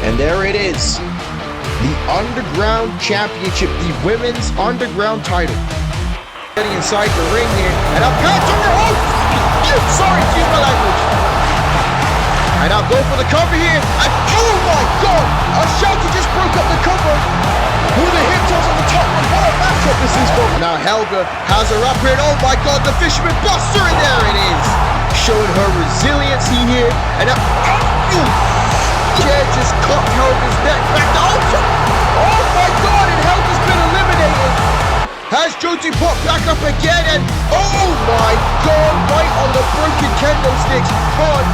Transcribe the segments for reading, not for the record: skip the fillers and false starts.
And there it is, the Underground Championship, the Women's Underground title. Getting inside the ring here, and I'll counter her. Oh, sorry, excuse my language. And I'll go for the cover here, and oh my God, Chuckie just broke up the cover with a hip toss on the top. What a matchup this is for. Now Helga has her up here, and oh my God, the Fisherman Buster, and there it is, showing her resiliency here, and now, chair just cut Helga's neck back. Oh my God, and Helga's been eliminated. Has Josie popped back up again, and oh my God, right on the broken kendo sticks. But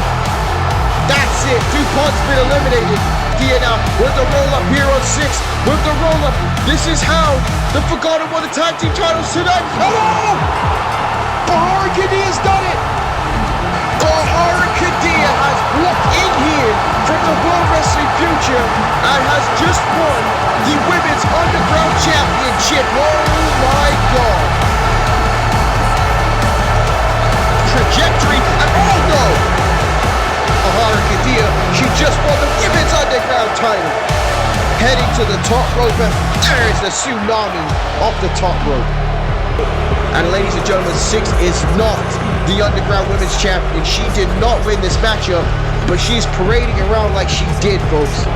that's it, DuPont's been eliminated. Dia now with the roll up here on 6, with the roll up. This is how the Forgotten won the tag team titles tonight. Oh! Bahara Khadia's done it. Bahara Khadia has walked in here from the World Wrestling Future and has just won the Women's Underground Championship. Oh my God. Trajectory, and oh no! Bahara Khadia, she just won the Women's Underground title. Heading to the top rope, and there is the tsunami off the top rope. And ladies and gentlemen, 6 is not the Underground Women's Champion. She did not win this matchup, but she's parading around like she did, folks.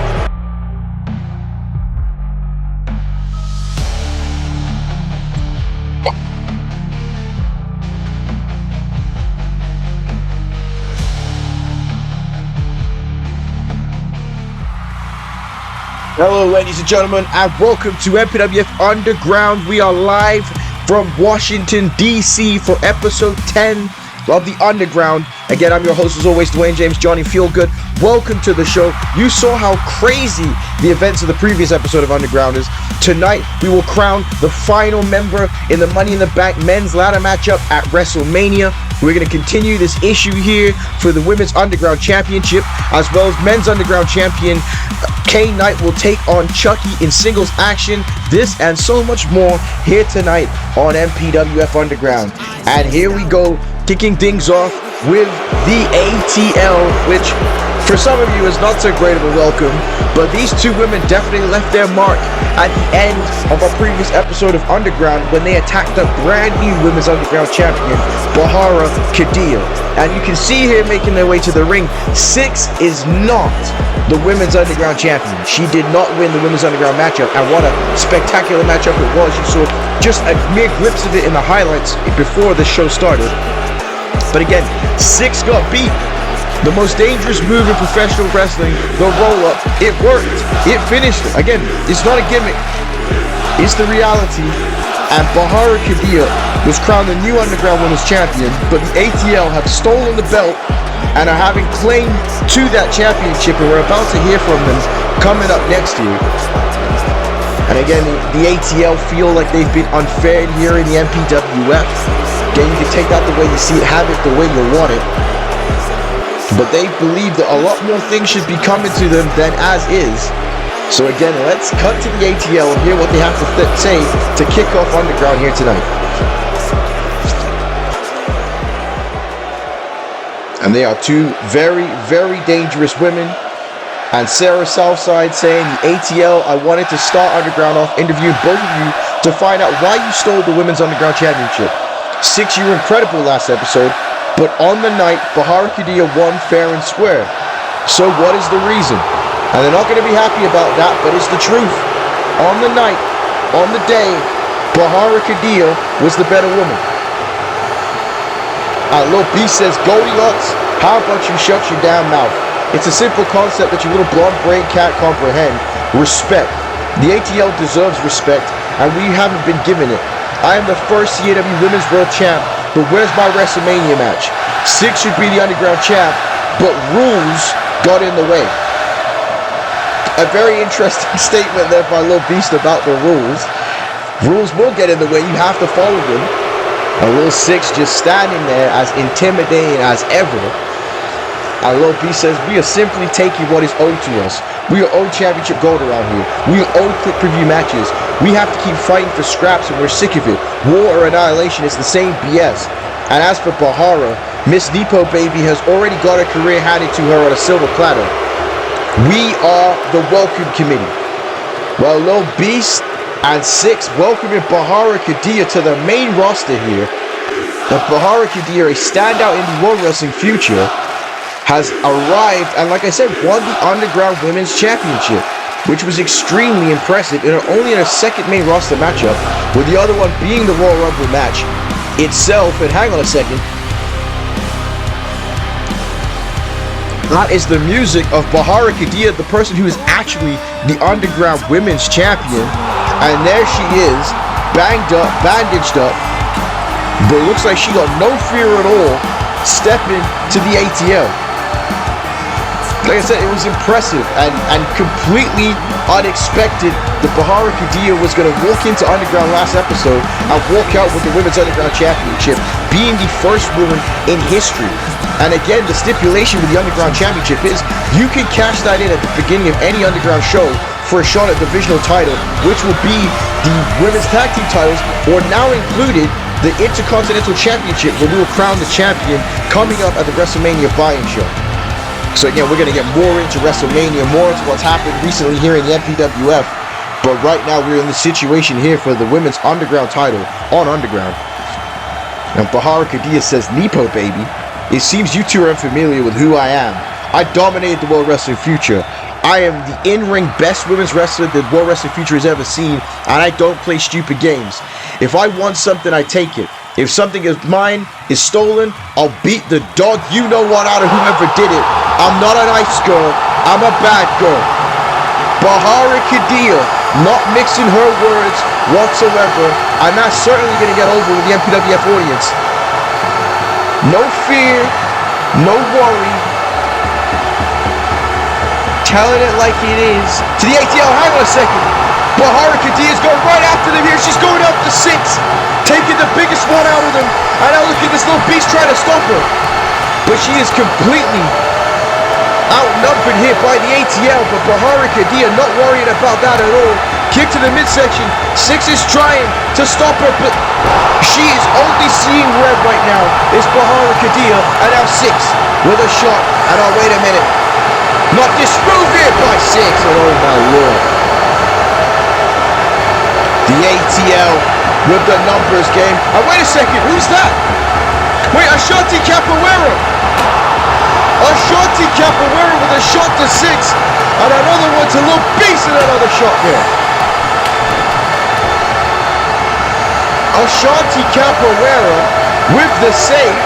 Hello, ladies and gentlemen, and welcome to MPWF Underground. We are live from Washington, D.C. for episode 10 of the Underground. Again, I'm your host, as always, Dwayne James, Johnny Feelgood. Welcome to the show. You saw how crazy the events of the previous episode of Underground is. Tonight, we will crown the final member in the Money in the Bank men's ladder matchup at WrestleMania. We're going to continue this issue here for the Women's Underground Championship, as well as Men's Underground Champion Cane Nite will take on Chuckie in singles action. This and so much more here tonight on MPWF Underground. And here we go, kicking things off with the ATL, which for some of you is not so great of a welcome, but these two women definitely left their mark at the end of our previous episode of Underground when they attacked the brand new Women's Underground Champion, Bahara Khadia. And you can see here making their way to the ring, 6 is not the Women's Underground Champion. She did not win the Women's Underground matchup, and what a spectacular matchup it was. You saw just a mere glimpse of it in the highlights before the show started. But again, 6 got beat. The most dangerous move in professional wrestling, the roll-up. It worked. It finished it. Again, it's not a gimmick. It's the reality. And Bahara Khadia was crowned the new Underground Women's Champion, but the ATL have stolen the belt and are having claim to that championship, and we're about to hear from them coming up next year. And again, the ATL feel like they've been unfair here in the MPWF. Again, you can take that the way you see it, have it the way you want it. But they believe that a lot more things should be coming to them than as is. So again, let's cut to the ATL and hear what they have to say to kick off Underground here tonight. And they are two very, very dangerous women. And Sarah Southside saying, the ATL, I wanted to start Underground off interviewing both of you to find out why you stole the Women's Underground Championship. 6, you were incredible last episode. But on the night, Bahara Khadia won fair and square. So what is the reason? And they're not going to be happy about that, but it's the truth. On the night, on the day, Bahara Khadia was the better woman. And Lil B says, Goldilocks, how about you shut your damn mouth? It's a simple concept that your little blonde brain can't comprehend. Respect. The ATL deserves respect, and we haven't been given it. I am the first CAW Women's World Champ, but where's my WrestleMania match? 6 should be the Underground Champ, but rules got in the way. A very interesting statement there by Lil Beast about the rules. Rules will get in the way, you have to follow them. And Lil 6 just standing there as intimidating as ever. And Lil Beast says, we are simply taking what is owed to us. We are owed championship gold around here. We are owed quick preview matches. We have to keep fighting for scraps and we're sick of it. War or annihilation is the same BS. And as for Bahara, Miss Nepo Baby has already got a career handed to her on a silver platter. We are the welcome committee. Well, Lil Beast and Six welcoming Bahara Khadia to the main roster here. And Bahara Khadia, a standout in the World Wrestling future, has arrived and, like I said, won the Underground Women's Championship, which was extremely impressive, and only in a second main roster matchup, with the other one being the Royal Rumble match itself. And hang on a second, that is the music of Bahara Khadia, the person who is actually the Underground Women's Champion. And there she is, banged up, bandaged up, but it looks like she got no fear at all, stepping to the ATL. Like I said, it was impressive and completely unexpected that Bahara Khadia was going to walk into Underground last episode and walk out with the Women's Underground Championship, being the first woman in history. And again, the stipulation with the Underground Championship is you can cash that in at the beginning of any Underground show for a shot at divisional title, which will be the Women's Tag Team titles, or now included the Intercontinental Championship, where we will crown the champion coming up at the WrestleMania buy-in show. So again, we're going to get more into WrestleMania, more into what's happened recently here in the MPWF. But right now, we're in the situation here for the Women's Underground title on Underground. And Bahara Khadia says, Nepo Baby, it seems you two are unfamiliar with who I am. I dominated the World Wrestling Future. I am the in-ring best women's wrestler that World Wrestling Future has ever seen, and I don't play stupid games. If I want something, I take it. If something is mine, is stolen, I'll beat the dog you-know-what out of whoever did it. I'm not a nice girl, I'm a bad girl. Bahara Khadia, not mixing her words whatsoever, and that's certainly going to get over with the MPWF audience. No fear, no worry. Telling it like it is. To the ATL, hang on a second. Bahara Khadia is going right after them here. She's going up to 6, taking the biggest one out of them. And now look at this little beast trying to stop her. But she is completely outnumbered here by the ATL. But Bahara Khadia not worrying about that at all. Kick to the midsection. 6 is trying to stop her, but she is only seeing red right now. It's Bahara Khadia, and now 6 with a shot. And oh, wait a minute. Not this move here by 6. Oh my lord. The ATL with the numbers game. And wait a second, who's that? Wait, Ashanti Capoeira. Ashanti Capoeira with a shot to 6. And another one to Lil Beast and another shot there. Ashanti Capoeira with the save.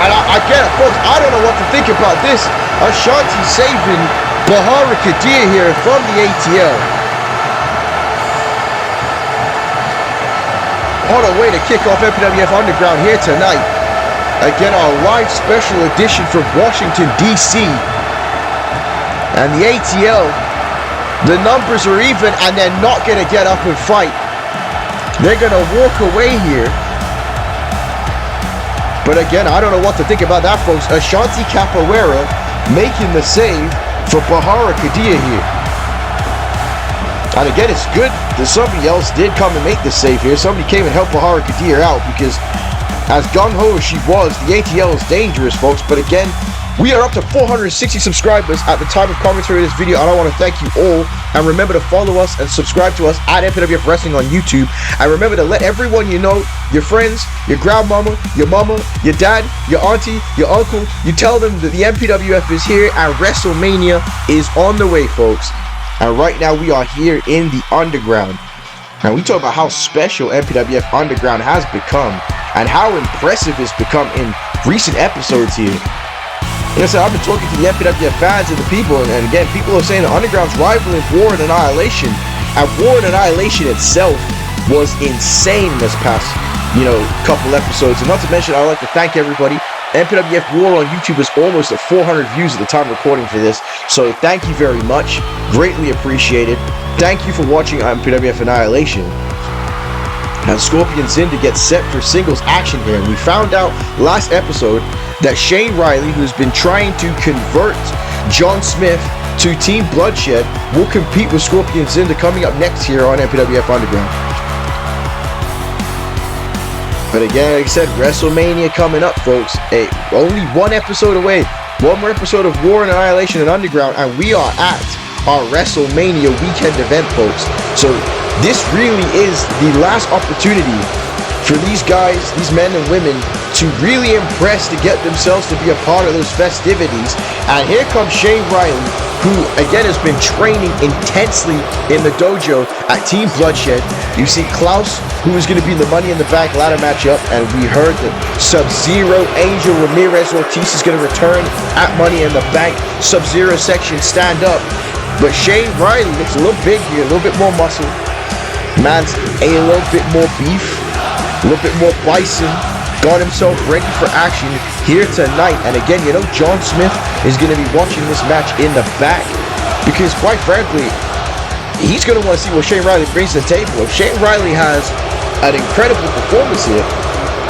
And I get it, folks, I don't know what to think about this. Ashanti saving Bahara Khadia here from the ATL. What a way to kick off MPWF Underground here tonight. Again, our live special edition from Washington, D.C. And the ATL, the numbers are even and they're not going to get up and fight. They're going to walk away here. But again, I don't know what to think about that, folks. Ashanti Capoeira making the save for Bahara Khadia here. And again, it's good that somebody else did come and make the save here. Somebody came and helped Bahara Khadia out, because as gung-ho as she was, the ATL is dangerous, folks. But again, we are up to 460 subscribers at the time of commentary of this video, and I want to thank you all. And remember to follow us and subscribe to us at MPWF Wrestling on YouTube. And remember to let everyone you know, your friends, your grandmama, your mama, your dad, your auntie, your uncle, you tell them that the MPWF is here and WrestleMania is on the way, folks. And right now we are here in the Underground. And we talk about how special MPWF Underground has become and how impressive it's become in recent episodes here. Like I said, I've been talking to the MPWF fans and the people, and again, people are saying the Underground's rivaling War and Annihilation. And War and Annihilation itself was insane this past, couple episodes. And not to mention, I'd like to thank everybody. MPWF War on YouTube is almost at 400 views at the time of recording for this. So thank you very much. Greatly appreciated. Thank you for watching MPWF Annihilation. And Scorpion Zinda gets set for singles action here. And we found out last episode that Shane Riley, who's been trying to convert John Smith to Team Bloodshed, will compete with Scorpion Zinda coming up next here on MPWF Underground. But again, like I said, WrestleMania coming up, folks. Hey, only one episode away. One more episode of War and Annihilation and Underground, and we are at our WrestleMania weekend event, folks. So this really is the last opportunity for these guys, these men and women, to really impress, to get themselves to be a part of those festivities. And here comes Shane Riley, who again has been training intensely in the dojo at Team Bloodshed. You see Klaus, who is going to be in the Money in the Bank ladder matchup, and we heard that Sub-Zero, Angel Ramirez Ortiz is going to return at Money in the Bank. Sub-Zero section stand up. But Shane Riley looks a little big here, a little bit more muscle. Man's a little bit more beef, a little bit more bison. Got himself ready for action here tonight. And again, you know, John Smith is going to be watching this match in the back, because quite frankly, he's going to want to see what Shane Riley brings to the table. If Shane Riley has an incredible performance here,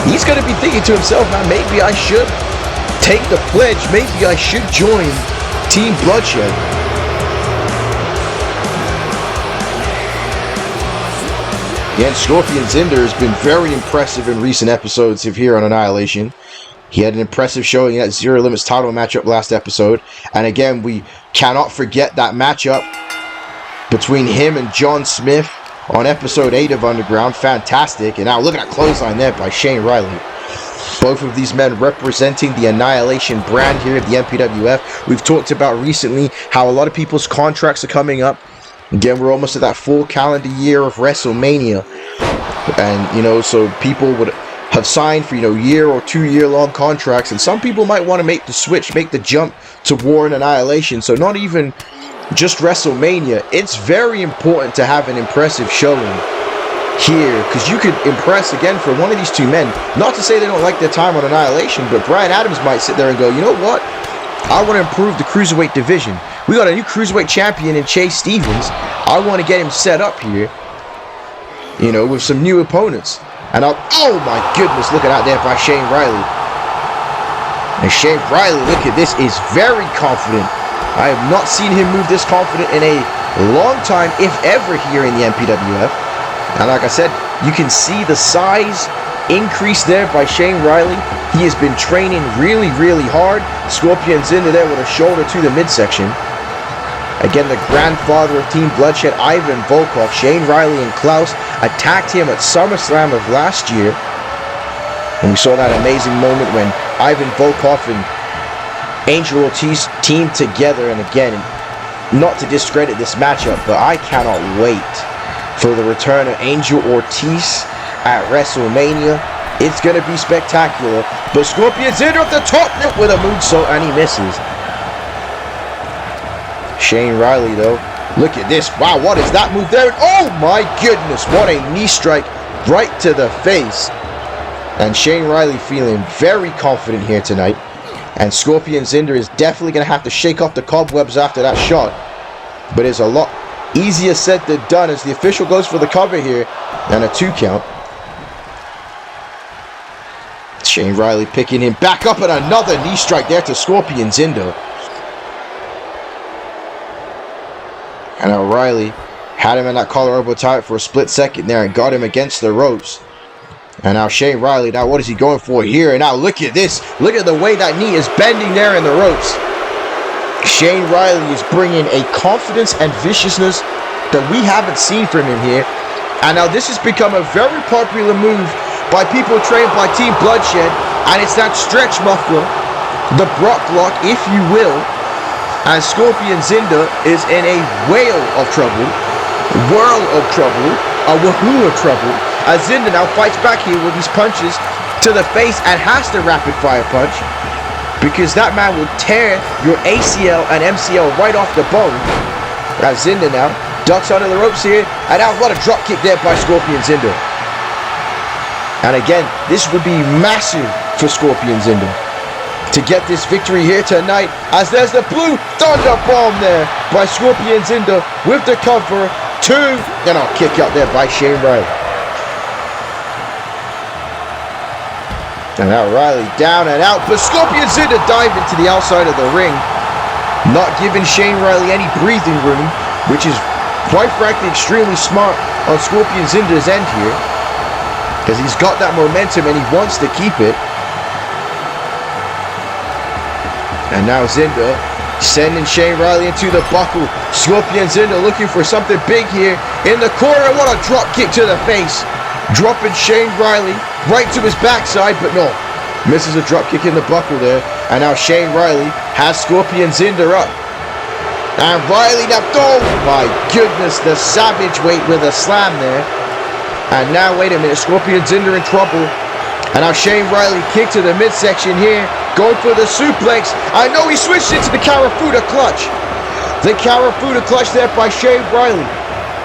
he's going to be thinking to himself, man, maybe I should take the pledge. Maybe I should join Team Bloodshed. Again, Scorpion Zinder has been very impressive in recent episodes of here on Annihilation. He had an impressive showing in that Zero Limits title matchup last episode. And again, we cannot forget that matchup between him and John Smith on episode 8 of Underground. Fantastic. And now look at that clothesline there by Shane Riley. Both of these men representing the Annihilation brand here at the MPWF. We've talked about recently how a lot of people's contracts are coming up. Again, we're almost at that full calendar year of WrestleMania. And, you know, so people would have signed for, you know, year or 2 year long contracts. And some people might want to make the switch, make the jump to War and Annihilation. So not even just WrestleMania. It's very important to have an impressive showing here, because you could impress again for one of these two men. Not to say they don't like their time on Annihilation, but Brian Adams might sit there and go, you know what? I want to improve the Cruiserweight division. We got a new Cruiserweight champion in Chase Stevens. I want to get him set up here, you know, with some new opponents. And oh my goodness, look at that there by Shane Riley. And Shane Riley, look at this, is very confident. I have not seen him move this confident in a long time, if ever, here in the MPWF. And like I said, you can see the size increase there by Shane Riley. He has been training really, really hard. Scorpion's into there with a shoulder to the midsection. Again, the grandfather of Team Bloodshed, Ivan Volkov, Shane Riley and Klaus attacked him at SummerSlam of last year. And we saw that amazing moment when Ivan Volkov and Angel Ortiz teamed together. And again, not to discredit this matchup, but I cannot wait for the return of Angel Ortiz at WrestleMania. It's going to be spectacular. But Scorpion's in at the top rope with a moonsault, and he misses. Shane Riley, though, look at this. Wow, what is that move there? Oh my goodness, what a knee strike right to the face. And Shane Riley feeling very confident here tonight. And Scorpion Zinder is definitely going to have to shake off the cobwebs after that shot. But it's a lot easier said than done, as the official goes for the cover here and a 2 count. Shane Riley picking him back up, and another knee strike there to Scorpion Zinder. And now Riley had him in that collar elbow tie for a split second there and got him against the ropes. And now Shane Riley, now what is he going for here? And now look at this. Look at the way that knee is bending there in the ropes. Shane Riley is bringing a confidence and viciousness that we haven't seen from him here. And now this has become a very popular move by people trained by Team Bloodshed. And it's that stretch muffler, the Brock Block, if you will. And Scorpion Zinder is in a whale of trouble, whirl of trouble, a wahoo of trouble, as Zinder now fights back here with these punches to the face and has to rapid fire punch, because that man will tear your ACL and MCL right off the bone. As Zinder now ducks under the ropes here, and now what a drop kick there by Scorpion Zinder. And again, this would be massive for Scorpion Zinder to get this victory here tonight, as there's the blue thunder bomb there by Scorpion Zinder with the cover. 2, and a kick out there by Shane Riley. And now Riley down and out, but Scorpion Zinder dive into the outside of the ring, not giving Shane Riley any breathing room, which is quite frankly extremely smart on Scorpion Zinder's end here. because he's got that momentum and he wants to keep it. And now Zinder sending Shane Riley into the buckle. Scorpion Zinder looking for something big here in the corner. What a drop kick to the face. Dropping Shane Riley right to his backside, but no. Misses a drop kick in the buckle there. And now Shane Riley has Scorpion Zinder up. And Riley now, oh my goodness, the savage weight with a slam there. And now, wait a minute, Scorpion Zinder in trouble. And now Shane Riley kick to the midsection here. Going for the suplex. I know he switched into the Karafuda clutch. The Karafuda clutch there by Shane Riley.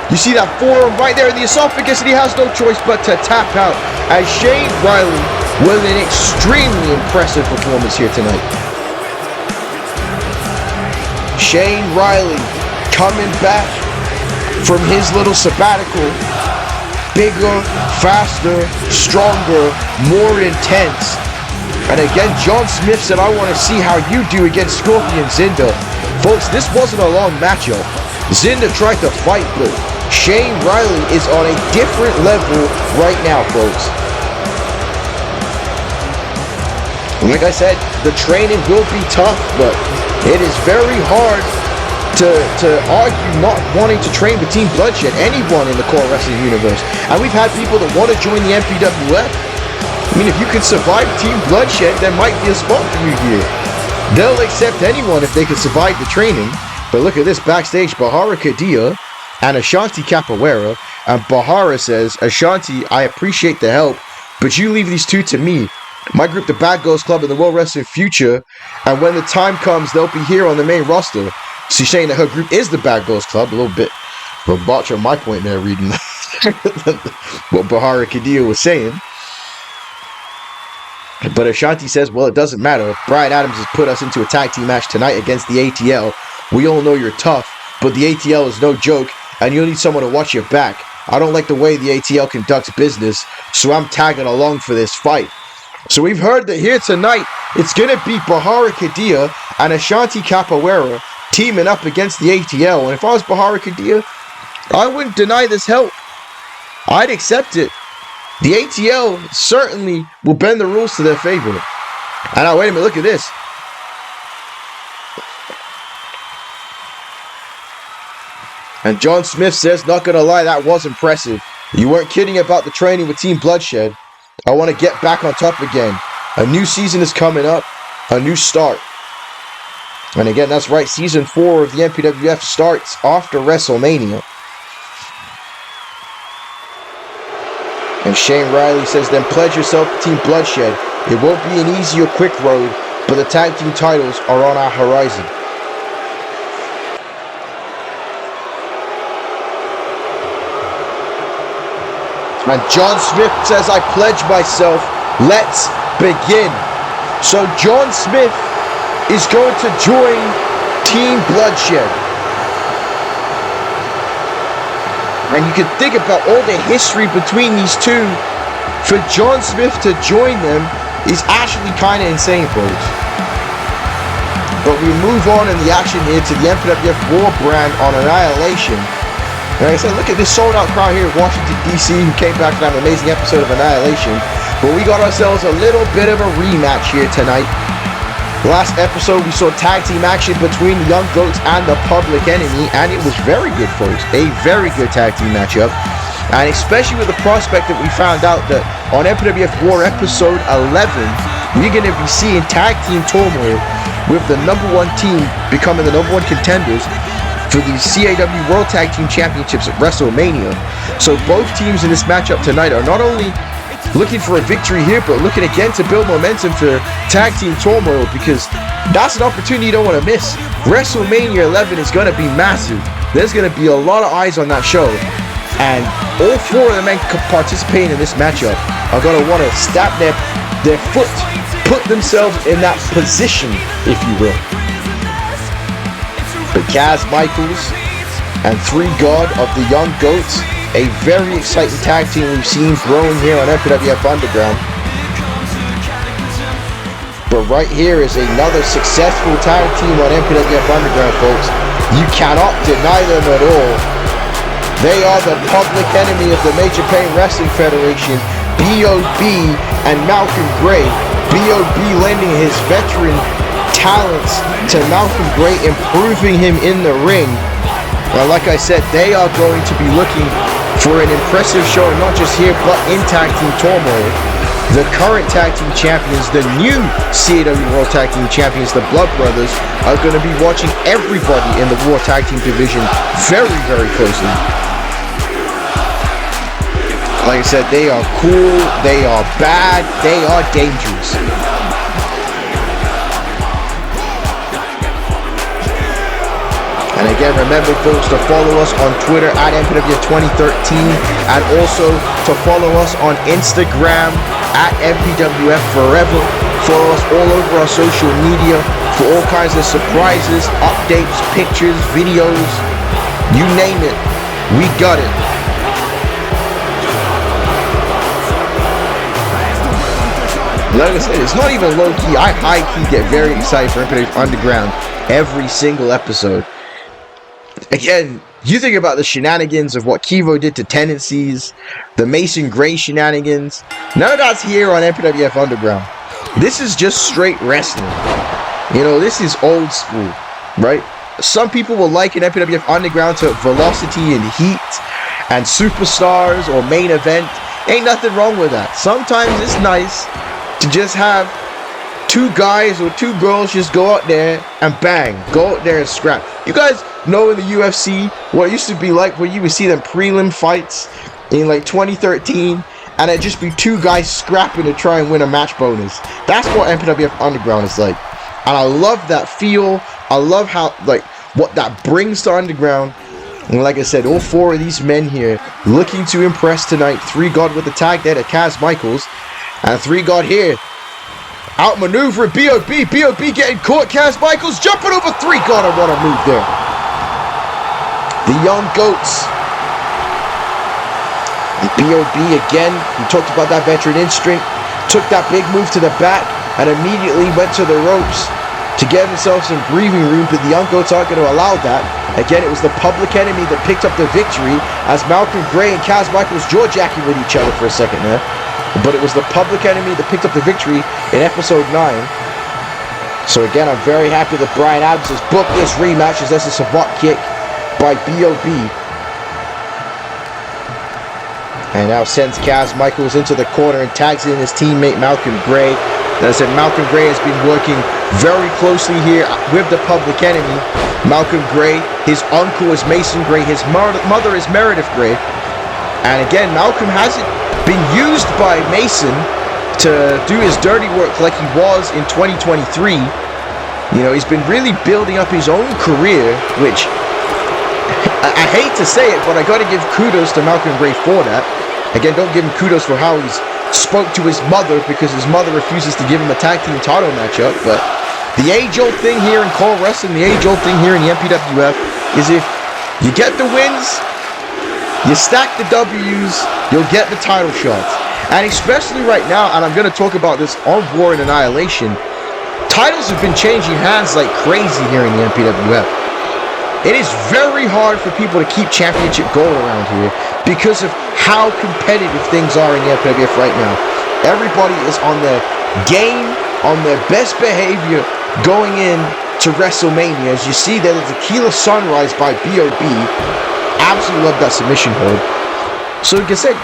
You see that forearm right there in the esophagus, and he has no choice but to tap out. As Shane Riley with an extremely impressive performance here tonight. Shane Riley coming back from his little sabbatical. Bigger, faster, stronger, more intense. And again, John Smith said, I want to see how you do against Scorpion Zinder. Folks, this wasn't a long matchup. Zinder tried to fight, but Shane Riley is on a different level right now, folks. Like I said, the training will be tough, but it is very hard to argue not wanting to train with Team Bloodshed, anyone in the core wrestling universe. And we've had people that want to join the MPWF. I mean, if you can survive Team Bloodshed, there might be a spot for you here. They'll accept anyone if they can survive the training. But look at this backstage, Bahara Khadia and Ashanti Capoeira. And Bahara says, Ashanti, I appreciate the help, but you leave these two to me. My group, the Bad Girls Club, in the World Wrestling Future. And when the time comes, they'll be here on the main roster. She's saying that her group is the Bad Girls Club. A little bit of a botch on my point there, reading what Bahara Khadia was saying. But Ashanti says, well, it doesn't matter. Brian Adams has put us into a tag team match tonight against the ATL. We all know you're tough, but the ATL is no joke, and you'll need someone to watch your back. I don't like the way the ATL conducts business, so I'm tagging along for this fight. So we've heard that here tonight, it's going to be Bahara Khadia and Ashanti Capoeira teaming up against the ATL. And if I was Bahara Khadia, I wouldn't deny this help. I'd accept it. The ATL certainly will bend the rules to their favor. And now, wait a minute, look at this. And John Smith says, not gonna lie, that was impressive. You weren't kidding about the training with Team Bloodshed. I want to get back on top again. A new season is coming up. A new start. And again, that's right, Season 4 of the MPWF starts after WrestleMania. And Shane Riley says, then pledge yourself to Team Bloodshed. It won't be an easy or quick road, but the tag team titles are on our horizon. And John Smith says, I pledge myself. Let's begin. So John Smith is going to join Team Bloodshed. And you can think about all the history between these two. For John Smith to join them is actually kind of insane, folks. But we move on in the action here to the MPWF War brand on Annihilation. And like I said, look at this sold-out crowd here in Washington, D.C. who came back to have an amazing episode of Annihilation. But we got ourselves a little bit of a rematch here tonight. Last episode, we saw tag team action between the Young Goats and the Public Enemy, and it was very good, folks. A very good tag team matchup. And especially with the prospect that we found out that on MPWF War Episode 11, we're going to be seeing tag team turmoil with the #1 team becoming the #1 contenders for the CAW World Tag Team Championships at WrestleMania. So both teams in this matchup tonight are not only looking for a victory here, but looking again to build momentum for tag team turmoil, because that's an opportunity you don't want to miss. WrestleMania 11 is going to be massive. There's going to be a lot of eyes on that show, and all 4 of the men participating in this matchup are going to want to stamp their foot, put themselves in that position, if you will. But Kaz Michaels and 3 God of the Young Goats, a very exciting tag team we've seen growing here on MPWF Underground. But right here is another successful tag team on MPWF Underground, folks. You cannot deny them at all. They are the Public Enemy of the Major Pain Wrestling Federation, B.O.B. and Malcolm Gray. B.O.B. lending his veteran talents to Malcolm Gray, improving him in the ring. Well, like I said, they are going to be looking for an impressive show, not just here, but in Tag Team Turmoil. The current Tag Team Champions, the new CAW World Tag Team Champions, the Blood Brothers, are going to be watching everybody in the War Tag Team division very, very closely. Like I said, they are cool, they are bad, they are dangerous. And again, remember folks to follow us on Twitter at MPWF 2013 and also to follow us on Instagram at MPWF Forever. Follow us all over our social media for all kinds of surprises, updates, pictures, videos, you name it, we got it. Like I said, it's not even low-key. I high-key get very excited for MPWF Underground every single episode. Again, you think about the shenanigans of what Kivo did to Tendencies, the Mason Gray shenanigans. None of that's here on MPWF Underground. This is just straight wrestling. You know, this is old school, right? Some people will liken MPWF Underground to Velocity and Heat and Superstars or Main Event. Ain't nothing wrong with that. Sometimes it's nice to just have two guys or two girls just go out there and bang, go out there and scrap. You guys know in the UFC what it used to be like when you would see them prelim fights in like 2013 and it'd just be two guys scrapping to try and win a match bonus. That's what MPWF Underground is like. And I love that feel. I love how, like, what that brings to Underground. And like I said, all four of these men here looking to impress tonight. 3 God with the tag there to Kaz Michaels. And 3 God here outmaneuvering B.O.B. B.O.B. getting caught. Kaz Michaels jumping over 3 God. And what a move there. The Young Goats. And B.O.B. again. We talked about that veteran instinct. Took that big move to the back and immediately went to the ropes to get himself some breathing room, but the Young Goats aren't going to allow that. Again, it was the Public Enemy that picked up the victory as Malcolm Gray and Kaz Michaels jaw-jacking with each other for a second there. But it was the Public Enemy that picked up the victory in episode 9. So again, I'm very happy that Brian Adams has booked this rematch as that's a Savant kick by B.O.B. And now sends Kaz Michaels into the corner and tags in his teammate Malcolm Gray. As I said, Malcolm Gray has been working very closely here with the Public Enemy. Malcolm Gray, his uncle is Mason Gray, his mother is Meredith Gray. And again, Malcolm hasn't been used by Mason to do his dirty work like he was in 2023. You know, he's been really building up his own career, which I hate to say it, but I got to give kudos to Malcolm Gray for that. Again, don't give him kudos for how he's spoke to his mother because his mother refuses to give him a tag team title matchup. But the age-old thing here in Core Wrestling, the age-old thing here in the MPWF is if you get the wins, you stack the W's, you'll get the title shots. And especially right now, and I'm going to talk about this on War and Annihilation, titles have been changing hands like crazy here in the MPWF. It is very hard for people to keep championship gold around here because of how competitive things are in the MPWF right now. Everybody is on their game, on their best behavior going in to WrestleMania. As you see there, the Tequila Sunrise by B.O.B. Absolutely love that submission hold. So like I said,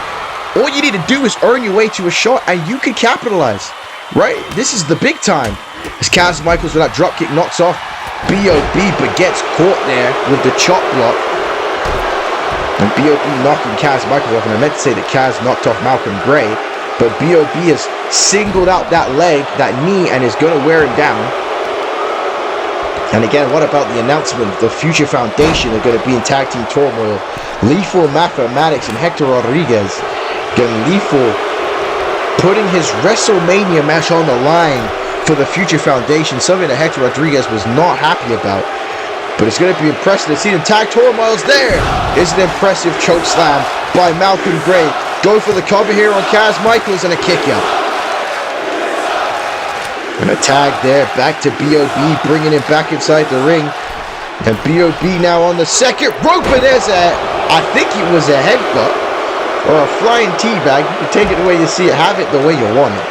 all you need to do is earn your way to a shot and you can capitalize, right? This is the big time. As Kaz Michaels with that dropkick knocks off B.O.B. but gets caught there with the chop block. And B.O.B. knocking Kaz Michaels off. And I meant to say that Kaz knocked off Malcolm Gray. But B.O.B. has singled out that leg, that knee, and is going to wear him down. And again, what about the announcement? The Future Foundation are going to be in Tag Team Turmoil. Lethal Mathematics and Hector Rodriguez. Getting Lethal putting his WrestleMania match on the line for the Future Foundation, something that Hector Rodriguez was not happy about. But it's going to be impressive to see them tag Turmoils there. It's an impressive choke slam by Malcolm Gray. Go for the cover here on Kaz Michaels and a kick out. And a tag there, back to B.O.B. bringing him back inside the ring. And B.O.B. now on the second rope, and there's I think it was a headbutt. or a flying teabag. You can take it the way you see it, have it the way you want it.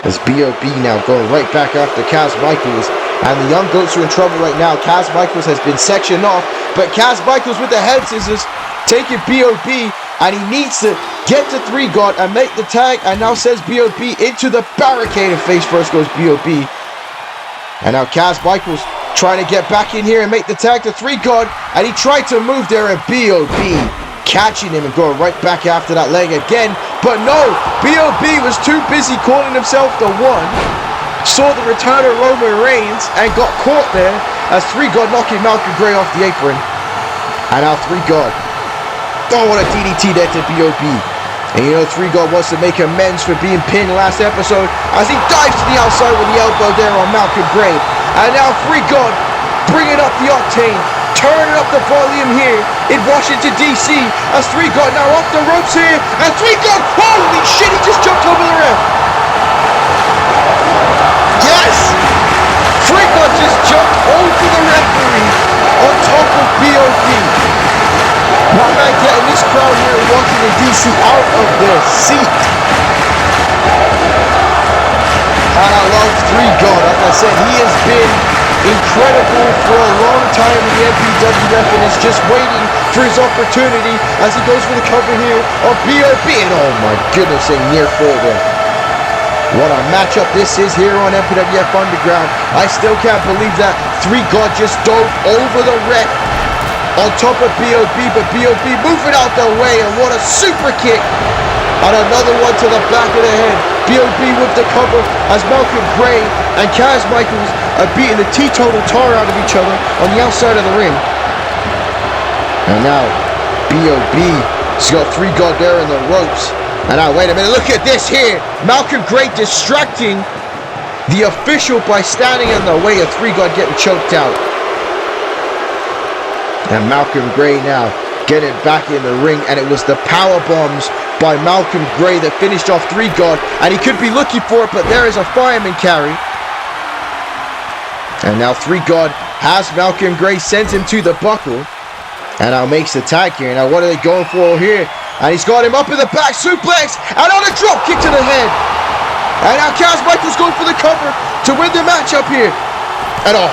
As B.O.B. now going right back after Kaz Michaels. And the Young Goats are in trouble right now. Kaz Michaels has been sectioned off. But Kaz Michaels with the head scissors taking B.O.B. And he needs to get to 3-God and make the tag. And now sends B.O.B. into the barricade. And face first goes B.O.B. And now Kaz Michaels trying to get back in here and make the tag to 3-God. And he tried to move there, and B.O.B. catching him and going right back after that leg again. But no, B.O.B. was too busy calling himself the One. Saw the return of Roman Reigns and got caught there as 3-God knocking Malcolm Gray off the apron. And now 3-God. Oh, what a DDT there to B.O.B. And you know 3-God wants to make amends for being pinned last episode as he dives to the outside with the elbow there on Malcolm Gray. And now 3-God bringing up the octane, turning up the volume here in Washington, D.C. as 3-God now off the ropes here. And 3-God, holy shit, he just jumped over the ref. Yes! 3-God just jumped over the referee on top of B.O.B. One man getting this crowd here in Washington, D.C. out of their seat. And I love 3-God. Like I said, he has been incredible for a long time in the MPWF and is just waiting for his opportunity as he goes for the cover here of B.O.B. And oh my goodness, a near fall there. What a matchup this is here on MPWF Underground. I still can't believe that 3-God just dove over the ref on top of B.O.B. But B.O.B. moving out the way, and what a super kick. And another one to the back of the head. B.O.B. with the cover as Malcolm Gray and Kaz Michaels are beating the teetotal tar out of each other on the outside of the ring. And now B.O.B.'s got 3-God there in the ropes. And now, wait a minute, look at this here. Malcolm Gray distracting the official by standing in the way of 3-God getting choked out. And Malcolm Gray now getting back in the ring. And it was the power bombs by Malcolm Gray that finished off 3-God. And he could be looking for it, but there is a fireman carry. And now 3-God has Malcolm Gray, sends him to the buckle. And now makes the tag here. Now what are they going for here? And he's got him up in the back, suplex, and on a drop kick to the head. And now Kaz Michaels going for the cover to win the match up here. And oh,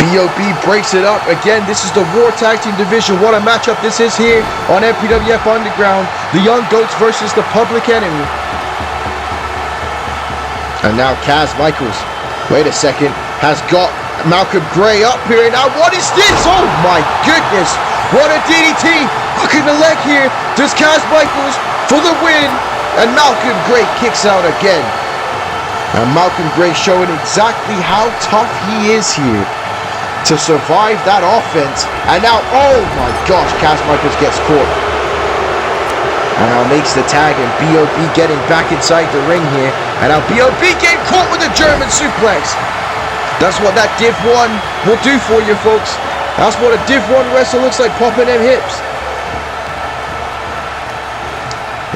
B.O.B. breaks it up. Again, this is the Raw Tag Team Division. What a matchup this is here on MPWF Underground. The Young Goats versus the Public Enemy. And now Kaz Michaels, wait a second, has got Malcolm Gray up here. Now what is this? Oh my goodness. What a DDT. Look at the leg here. There's Kaz Michaels for the win. And Malcolm Gray kicks out again. And Malcolm Gray showing exactly how tough he is here to survive that offense. And now, oh my gosh, Kaz Michaels gets caught. And now makes the tag, and B.O.B. getting back inside the ring here. And now B.O.B. getting caught with a German suplex. That's what that Div 1 will do for you, folks. That's what a Div 1 wrestler looks like, popping them hips.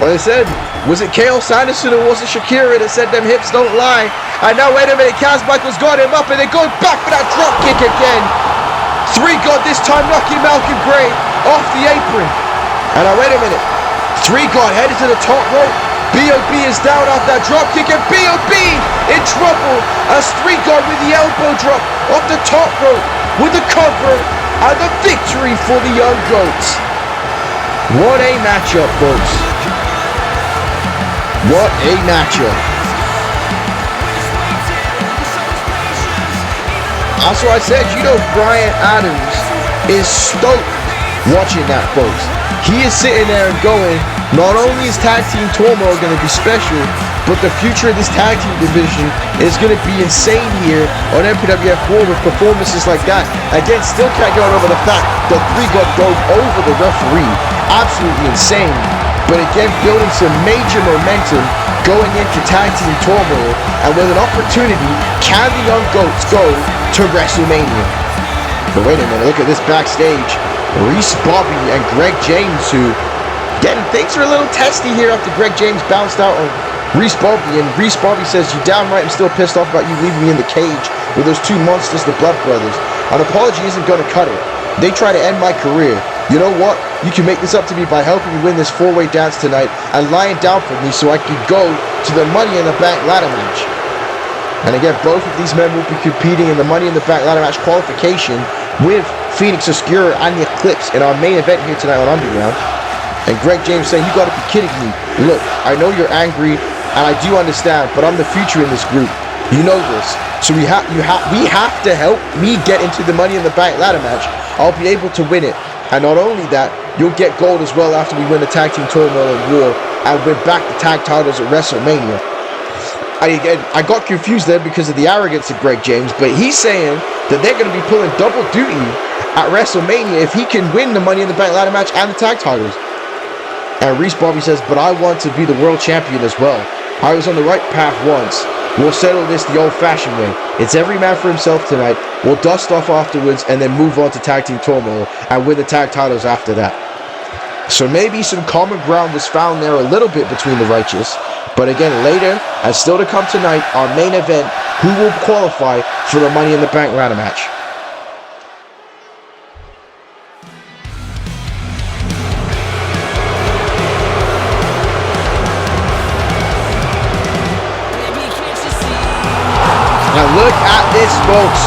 Like I said, was it K.O. Sanderson or was it Shakira that said them hips don't lie? And now, wait a minute, Kaz Michaels got him up and they're going back for that drop kick again. 3-God this time knocking Malcolm Gray off the apron. And now, wait a minute. 3-God headed to the top rope. B.O.B. is down off that drop kick, and B.O.B. in trouble as 3-God with the elbow drop off the top rope with the cover and the victory for the Young Goats. What a matchup, folks. What a matchup. That's what I said. You know Brian Adams is stoked watching that, folks. He is sitting there and going, not only is Tag Team Turmoil going to be special, but the future of this Tag Team division is going to be insane here on MPWF 4 with performances like that. Again, still can't get over the fact that 3-God dove over the referee. Absolutely insane. But again, building some major momentum going into Tag Team Turmoil. And with an opportunity, can the Young Goats go to WrestleMania? But wait a minute, look at this backstage. Reese Bobby and Greg James, who, again, things are a little testy here after Greg James bounced out on Reese Bobby. And Reese Bobby says, "You damn right, I'm still pissed off about you leaving me in the cage with those two monsters, the Blood Brothers. An apology isn't going to cut it. They try to end my career. You know what? You can make this up to me by helping me win this 4-way dance tonight and lying down for me so I can go to the Money in the Bank ladder match. And again, both of these men will be competing in the Money in the Bank ladder match qualification with Fenix, Oscuro, and the Eclipse in our main event here tonight on Underground. And Greg James saying, you gotta be kidding me. Look, I know you're angry, and I do understand, but I'm the future in this group. You know this. So we have to help me get into the Money in the Bank ladder match. I'll be able to win it. And not only that, you'll get gold as well after we win the Tag Team Turmoil and War and win back the tag titles at WrestleMania. I got confused there because of the arrogance of Greg James, but he's saying that they're going to be pulling double duty at WrestleMania if he can win the Money in the Bank ladder match and the tag titles. And Reese Bobby says, but I want to be the world champion as well. I was on the right path once. We'll settle this the old-fashioned way. It's every man for himself tonight. We'll dust off afterwards and then move on to Tag Team Turmoil and win the tag titles after that. So maybe some common ground was found there a little bit between the righteous. But again, later, and still to come tonight, our main event, who will qualify for the Money in the Bank ladder match. Now look at this, folks.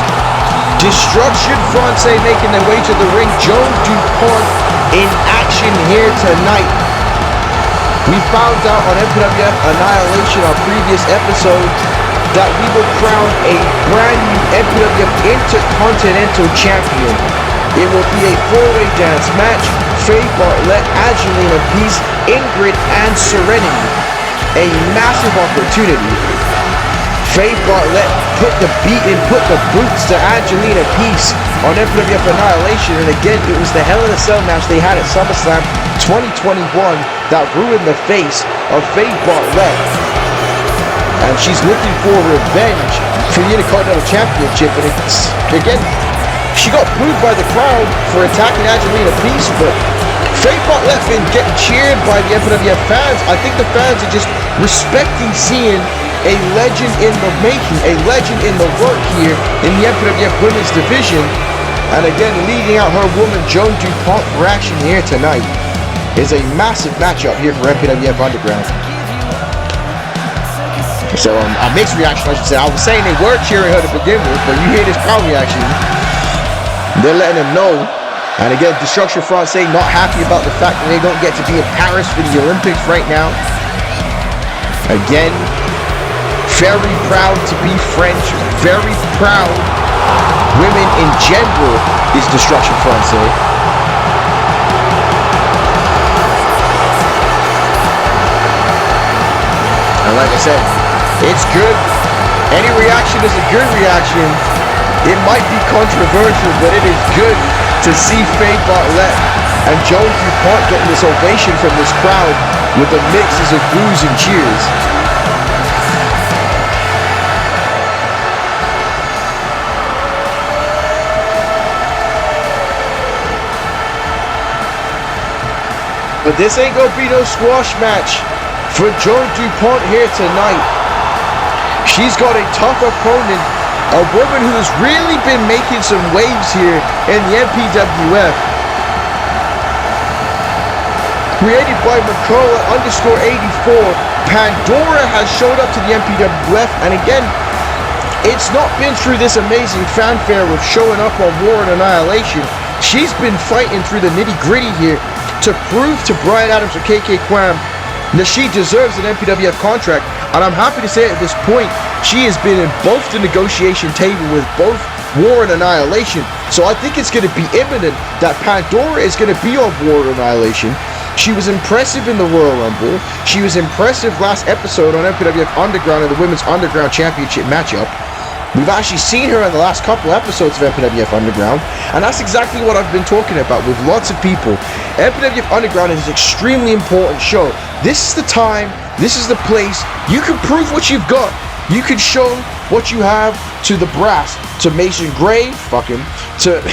Destruction Francais making their way to the ring. Joan DuPont in action here tonight. We found out on MPWF Annihilation, our previous episode, that we will crown a brand new MPWF Intercontinental Champion. It will be a 4-way dance match. Faye Bartlett, Angelina Peace, Ingrid, and Serenity. A massive opportunity. Faye Bartlett put the boots to Angelina Peace on MPWF Annihilation, and again, it was the Hell in a Cell match they had at SummerSlam 2021 that ruined the face of Faye Bartlett. And she's looking for revenge for the Intercontinental Championship, and it's, again, she got booed by the crowd for attacking Angelina Peace, but Faye Bartlett been getting cheered by the MPWF fans. I think the fans are just respecting seeing a legend in the making, a legend in the work here in the MPWF Women's Division. And again, leading out her woman, Joan DuPont, for action here tonight is a massive matchup here for MPWF Underground. So, a mixed reaction, I should say. I was saying they were cheering her to begin with, but you hear this crowd reaction. They're letting them know. And again, Destruction Francais not happy about the fact that they don't get to be in Paris for the Olympics right now. Again, very proud to be French, very proud. Women in general is Destruction Francais. And like I said, it's good. Any reaction is a good reaction. It might be controversial, but it is good to see Faye Bartlett and Joan DuPont getting this ovation from this crowd with the mixes of boos and cheers. But this ain't gonna be no squash match for Joan DuPont here tonight. She's got a tough opponent, a woman who has really been making some waves here in the MPWF. Created by McCullough_84, Pandora has showed up to the MPWF, and again, it's not been through this amazing fanfare of showing up on War and Annihilation. She's been fighting through the nitty-gritty here to prove to Brian Adams or KK Quam that she deserves an MPWF contract. And I'm happy to say at this point, she has been in both the negotiation table with both War and Annihilation. So I think it's going to be imminent that Pandora is going to be on War and Annihilation. She was impressive in the Royal Rumble. She was impressive last episode on MPWF Underground in the Women's Underground Championship matchup. We've actually seen her in the last couple episodes of MPWF Underground, and that's exactly what I've been talking about with lots of people. MPWF Underground is an extremely important show. This is the time, this is the place, you can prove what you've got. You can show what you have to the brass, to Mason Gray, fuck him, to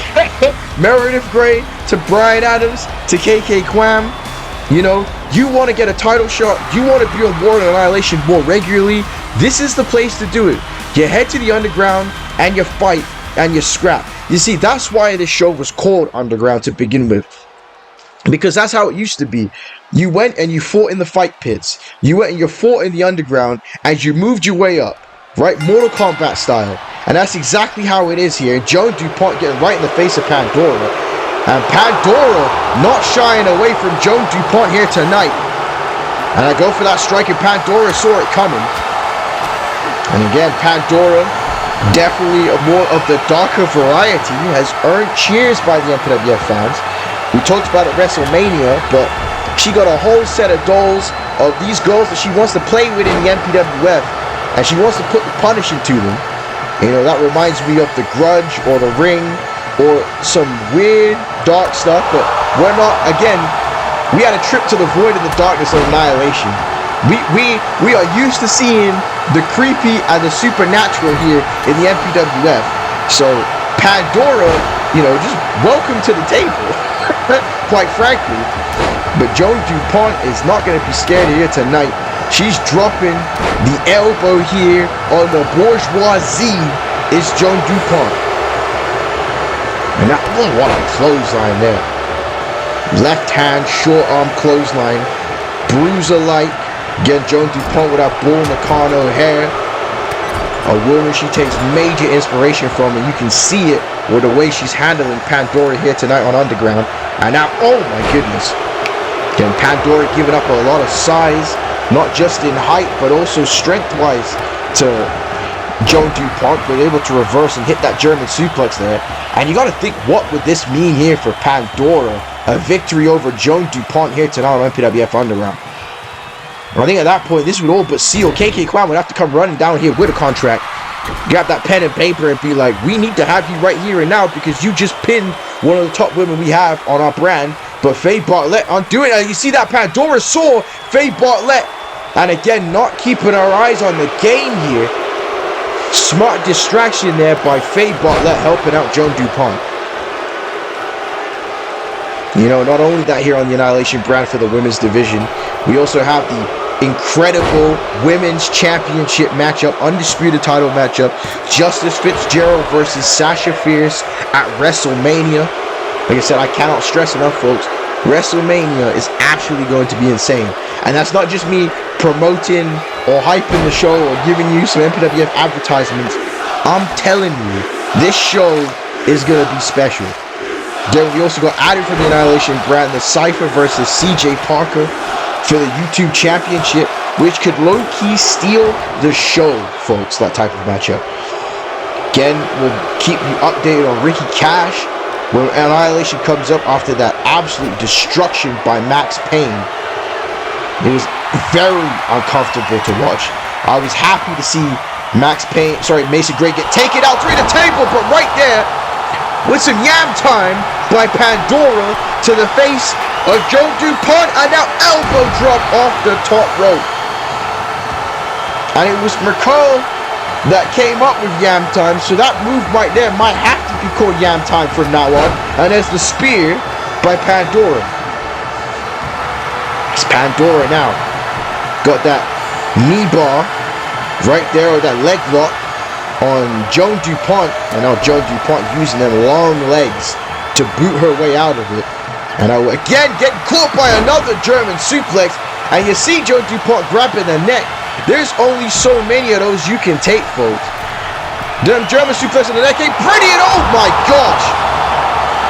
Meredith Gray, to Brian Adams, to KK Quam. You know, you want to get a title shot, you want to be on War and Annihilation more regularly, this is the place to do it. You head to the Underground and you fight and you scrap. You see, that's why this show was called Underground to begin with. Because that's how it used to be. You went and you fought in the fight pits. You went and you fought in the underground, and you moved your way up, right? Mortal Kombat style. And that's exactly how it is here. Joan DuPont getting right in the face of Pandora. And Pandora not shying away from Joan DuPont here tonight. And I go for that strike, and Pandora saw it coming. And again, Pandora, definitely more of the darker variety, has earned cheers by the MPWF fans. We talked about it at WrestleMania, but she got a whole set of dolls of these girls that she wants to play with in the MPWF, and she wants to put the punishing to them. You know, that reminds me of The Grudge or The Ring or some weird dark stuff, but we're not, again, we had a trip to the void and the darkness of Annihilation. We are used to seeing the creepy and the supernatural here in the MPWF. So Pandora, you know, just welcome to the table. Quite frankly. But Joan DuPont is not going to be scared here tonight. She's dropping the elbow here on the bourgeoisie. Is Joan DuPont. And that, what a clothesline there. Left hand, short arm clothesline. Bruiser-like. Again, Joan DuPont with that Bull Nakano hair. A woman she takes major inspiration from, and you can see it with the way she's handling Pandora here tonight on Underground. And now, oh my goodness. Again, Pandora giving up a lot of size, not just in height, but also strength-wise to Joan DuPont, but able to reverse and hit that German suplex there. And you got to think, what would this mean here for Pandora? A victory over Joan DuPont here tonight on MPWF Underground. I think at that point, this would all but seal. KK Kwan would have to come running down here with a contract, grab that pen and paper and be like, we need to have you right here and now because you just pinned one of the top women we have on our brand. But Faye Bartlett on doing it. You see that Pandora saw Faye Bartlett. And again, not keeping our eyes on the game here. Smart distraction there by Faye Bartlett helping out Joan DuPont. You know, not only that here on the Annihilation brand for the women's division, we also have the incredible women's championship matchup, undisputed title matchup, Justice Fitzgerald versus Sasha Fierce at WrestleMania. Like I said, I cannot stress enough, folks, WrestleMania is actually going to be insane. And that's not just me promoting or hyping the show or giving you some MPWF advertisements. I'm telling you, this show is going to be special. Then we also got added from the Annihilation brand, the Cypher versus CJ Parker for the YouTube Championship, which could low-key steal the show, folks, that type of matchup. Again, we'll keep you updated on Ricky Cash when Annihilation comes up after that absolute destruction by Max Payne. It was very uncomfortable to watch. I was happy to see Mason Gray get taken out through the table, but right there, with some yam time by Pandora to the face of Joan DuPont, and now elbow drop off the top rope. And it was McCall that came up with yam time, so that move right there might have to be called yam time from now on. And there's the spear by Pandora. It's Pandora now. Got that knee bar right there, or that leg lock on Joan DuPont, and now Joan DuPont using them long legs to boot her way out of it. And now again getting caught by another German suplex, and you see Joan DuPont grabbing the neck. There's only so many of those you can take, folks. Them German suplex in the neck ain't pretty, and oh my gosh!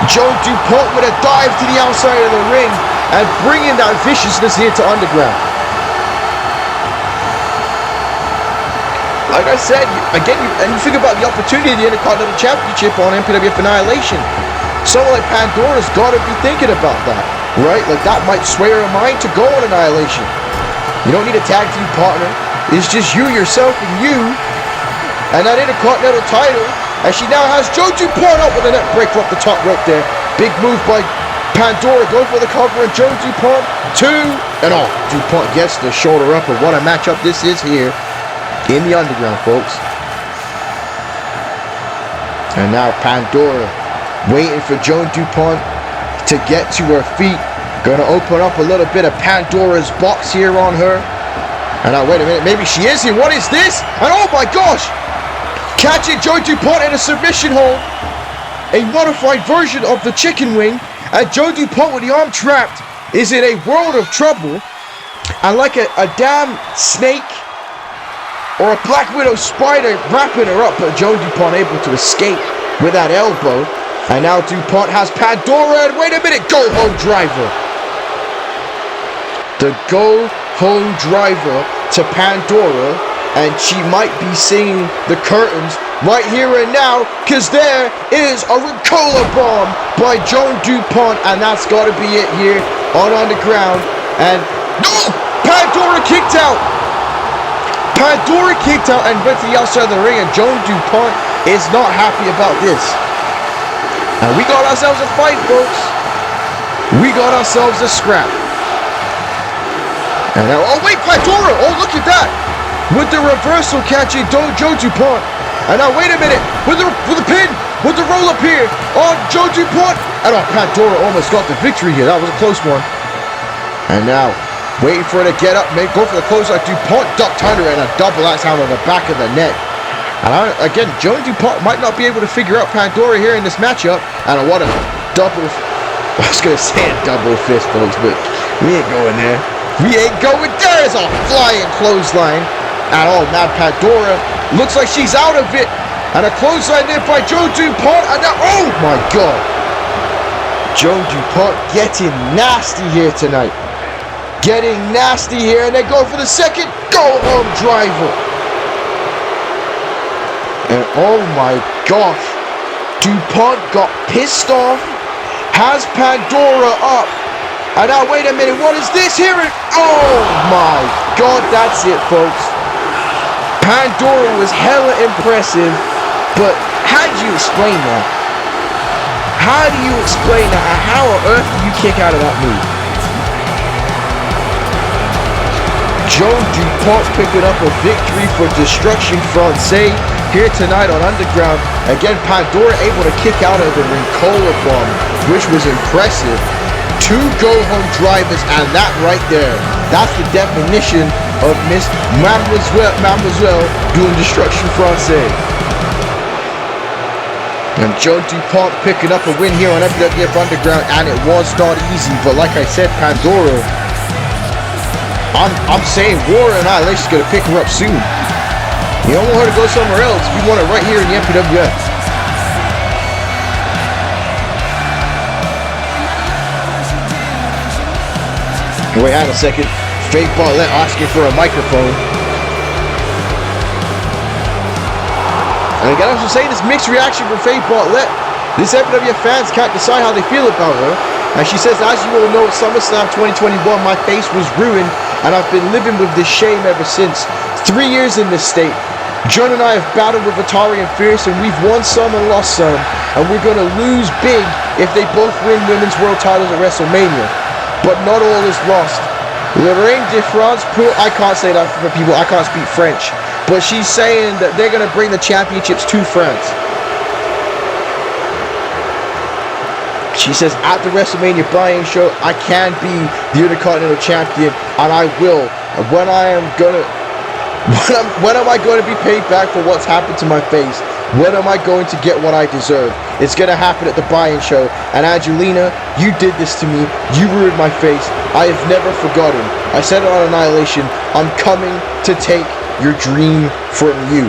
Joan DuPont with a dive to the outside of the ring and bringing that viciousness here to Underground. Like I said, again, and you think about the opportunity of the Intercontinental Championship on MPWF Annihilation. Someone like Pandora's got to be thinking about that, right? Like that might sway her mind to go on Annihilation. You don't need a tag team partner. It's just you, yourself, and you. And that Intercontinental title, as she now has Joan DuPont up with a neck breaker off the top rope there. Big move by Pandora, go for the cover, and Joan DuPont, 2, and oh, DuPont gets the shoulder up, and what a matchup this is here in the Underground, folks. And now Pandora waiting for Joan DuPont to get to her feet. Gonna open up a little bit of Pandora's box here on her. And now wait a minute, maybe she is here. What is this? And oh my gosh! Catching Joan DuPont in a submission hold. A modified version of the chicken wing. And Joe DuPont with the arm trapped is in a world of trouble. And like a damn snake or a Black Widow spider wrapping her up, but Joe DuPont able to escape with that elbow. And now DuPont has Pandora, and wait a minute, go home driver. The go home driver to Pandora, and she might be seeing the curtains right here and now, because there is a Ricola bomb by Joan DuPont, and that's got to be it here on Underground. And no! Pandora kicked out! Pandora kicked out and went to the outside of the ring, and Joan DuPont is not happy about this. And we got ourselves a fight, folks. We got ourselves a scrap. And now, oh wait, Pandora! Oh, look at that! With the reversal catching Joe DuPont. And now, wait a minute, with the pin, with the roll up here on Joe DuPont. And Pandora almost got the victory here. That was a close one. And now, waiting for her to get up, go for the clothesline. DuPont ducked under and a double axe handle on the back of the neck. And again, Joe DuPont might not be able to figure out Pandora here in this matchup. And what a double, I was going to say a double fist, folks, but we ain't going there. We ain't going there. There's a flying clothesline. And now Pandora looks like she's out of it. And a clothesline there by Joe DuPont. And now, oh my God. Joe DuPont getting nasty here tonight. Getting nasty here. And they go for the second go-home driver. And oh my gosh. DuPont got pissed off. Has Pandora up. And now, wait a minute. What is this here? Oh my God. That's it, folks. Pandora was hella impressive, but how do you explain that? How do you explain that? And how on earth do you kick out of that move? Joe DuPont picking up a victory for Destruction Francais here tonight on Underground. Again, Pandora able to kick out of the Ricola bomb, which was impressive. 2 go-home drivers, and that right there, that's the definition of Miss Mademoiselle doing Destruction Francais. And Joe DuPont picking up a win here on MPWF Underground, and it was not easy, but like I said, Pandora, I'm saying War and Annihilation's gonna pick her up soon. You don't want her to go somewhere else. We want her right here in the MPWF. Wait, hang on a second. Fake Bartlett asking for a microphone. And again, I was saying this mixed reaction from Fake Bartlett. This MPWF fans can't decide how they feel about her. And she says, as you all know, at SummerSlam 2021, my face was ruined, and I've been living with this shame ever since. 3 years in this state. John and I have battled with Atari and Fierce, and we've won some and lost some. And we're going to lose big if they both win women's world titles at WrestleMania. But not all is lost. Lorraine de France, I can't say that for people, I can't speak French. But she's saying that they're going to bring the championships to France. She says, at the WrestleMania buy-in show, I can be the Intercontinental Champion, and I will. And when am I going to be paid back for what's happened to my face? When am I going to get what I deserve? It's going to happen at the buy-in show. And Angelina, you did this to me. You ruined my face. I have never forgotten. I said it on Annihilation. I'm coming to take your dream from you.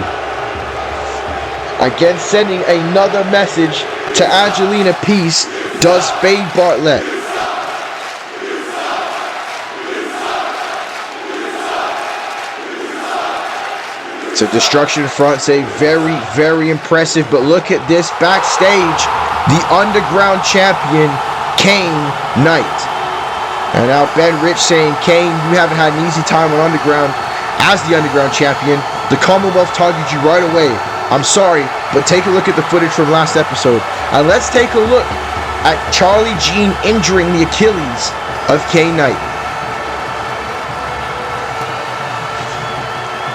Again, sending another message to Angelina Peace does Fade Bartlett. So Destruction Francais, very, very impressive. But look at this backstage. The Underground champion, Cane Nite. And now Ben Rich saying, Cane, you haven't had an easy time on Underground as the Underground champion. The Commonwealth targeted you right away. I'm sorry, but take a look at the footage from last episode. And let's take a look at Charlie Jean injuring the Achilles of Cane Nite.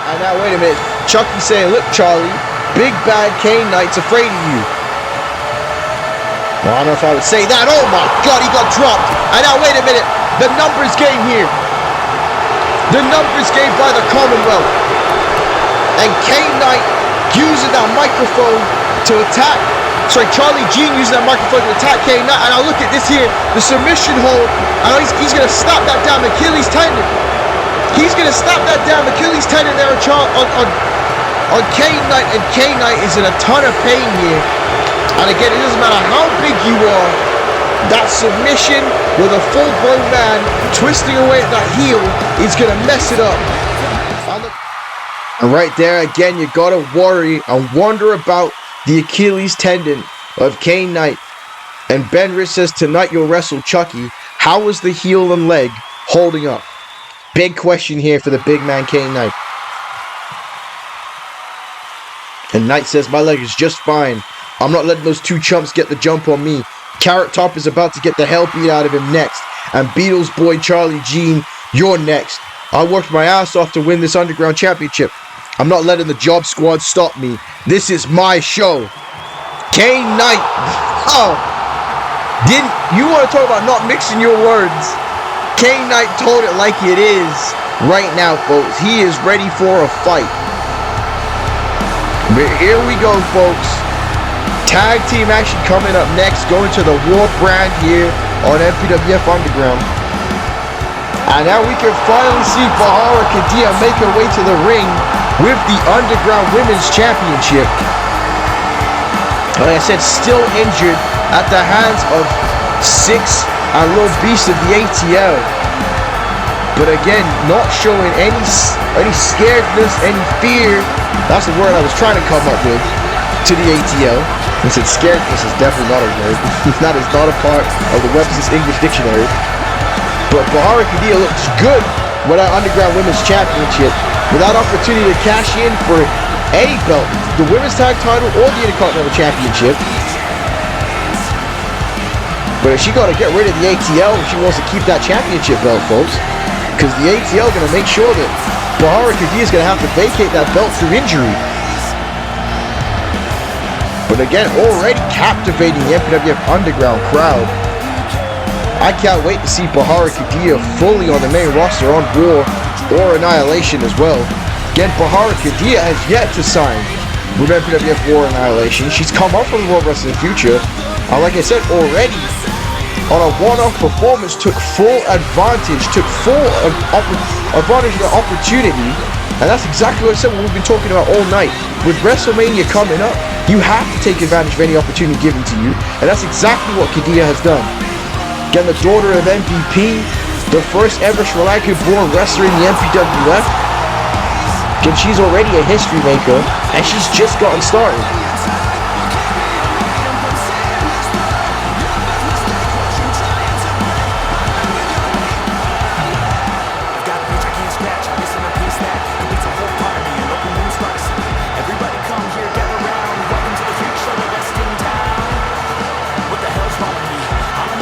And now, wait a minute. Chuckie saying, look, Charlie, big bad Cane Nite's afraid of you. Well, I don't know if I would say that. Oh my God, he got dropped. And now, wait a minute. The numbers game here. The numbers game by the Commonwealth. And Cane Nite using that microphone to attack Sorry, Charlie Jean using that microphone to attack Cane Nite. And I look at this here, the submission hold. And he's going to snap that damn Achilles tendon. He's going to snap that damn Achilles tendon there on Cane Nite. And Cane Nite is in a ton of pain here. And again, it doesn't matter how big you are. That submission with a full-grown man twisting away at that heel is going to mess it up. And right there, again, you got to worry and wonder about the Achilles tendon of Cane Nite. And Ben Rich says, tonight you'll wrestle Chuckie. How is the heel and leg holding up? Big question here for the big man Cane Nite. And Knight says, my leg is just fine. I'm not letting those two chumps get the jump on me. Carrot Top is about to get the hell beat out of him next. And Beatles boy Charlie Jean, you're next. I worked my ass off to win this Underground Championship. I'm not letting the Job Squad stop me. This is my show. Cane Nite. Oh. You want to talk about not mixing your words? Cane Nite told it like it is. Right now, folks. He is ready for a fight. But here we go, folks. Tag team action coming up next, going to the War brand here on MPWF Underground. And now we can finally see Bahara Khadia make her way to the ring with the Underground Women's Championship. Like I said, still injured at the hands of Six and Little Beast of the ATL. But again, not showing any scaredness, any fear. That's the word I was trying to come up with to the ATL. I said scaredness is definitely not a word. That is not a part of the Webster's English Dictionary. But Bahara Khadia looks good with that Underground Women's Championship. With that opportunity to cash in for any belt, the Women's Tag Title or the Intercontinental Championship. But if she got to get rid of the ATL if she wants to keep that championship belt, folks. Because the ATL going to make sure that Bahara Khadia is going to have to vacate that belt through injury. But again, already captivating the MPWF Underground crowd. I can't wait to see Bahara Khadia fully on the main roster on War or Annihilation as well. Again, Bahara Khadia has yet to sign with MPWF War Annihilation. She's come up from the World Wrestling Future. Like I said, already on a one-off performance, took full advantage, advantage of the opportunity. And that's exactly what I said, what we've been talking about all night. With WrestleMania coming up, you have to take advantage of any opportunity given to you. And that's exactly what Khadia has done. Again, the daughter of MVP, the first ever Sri Lankan-born wrestler in the MPWF. Again, she's already a history maker, and she's just gotten started.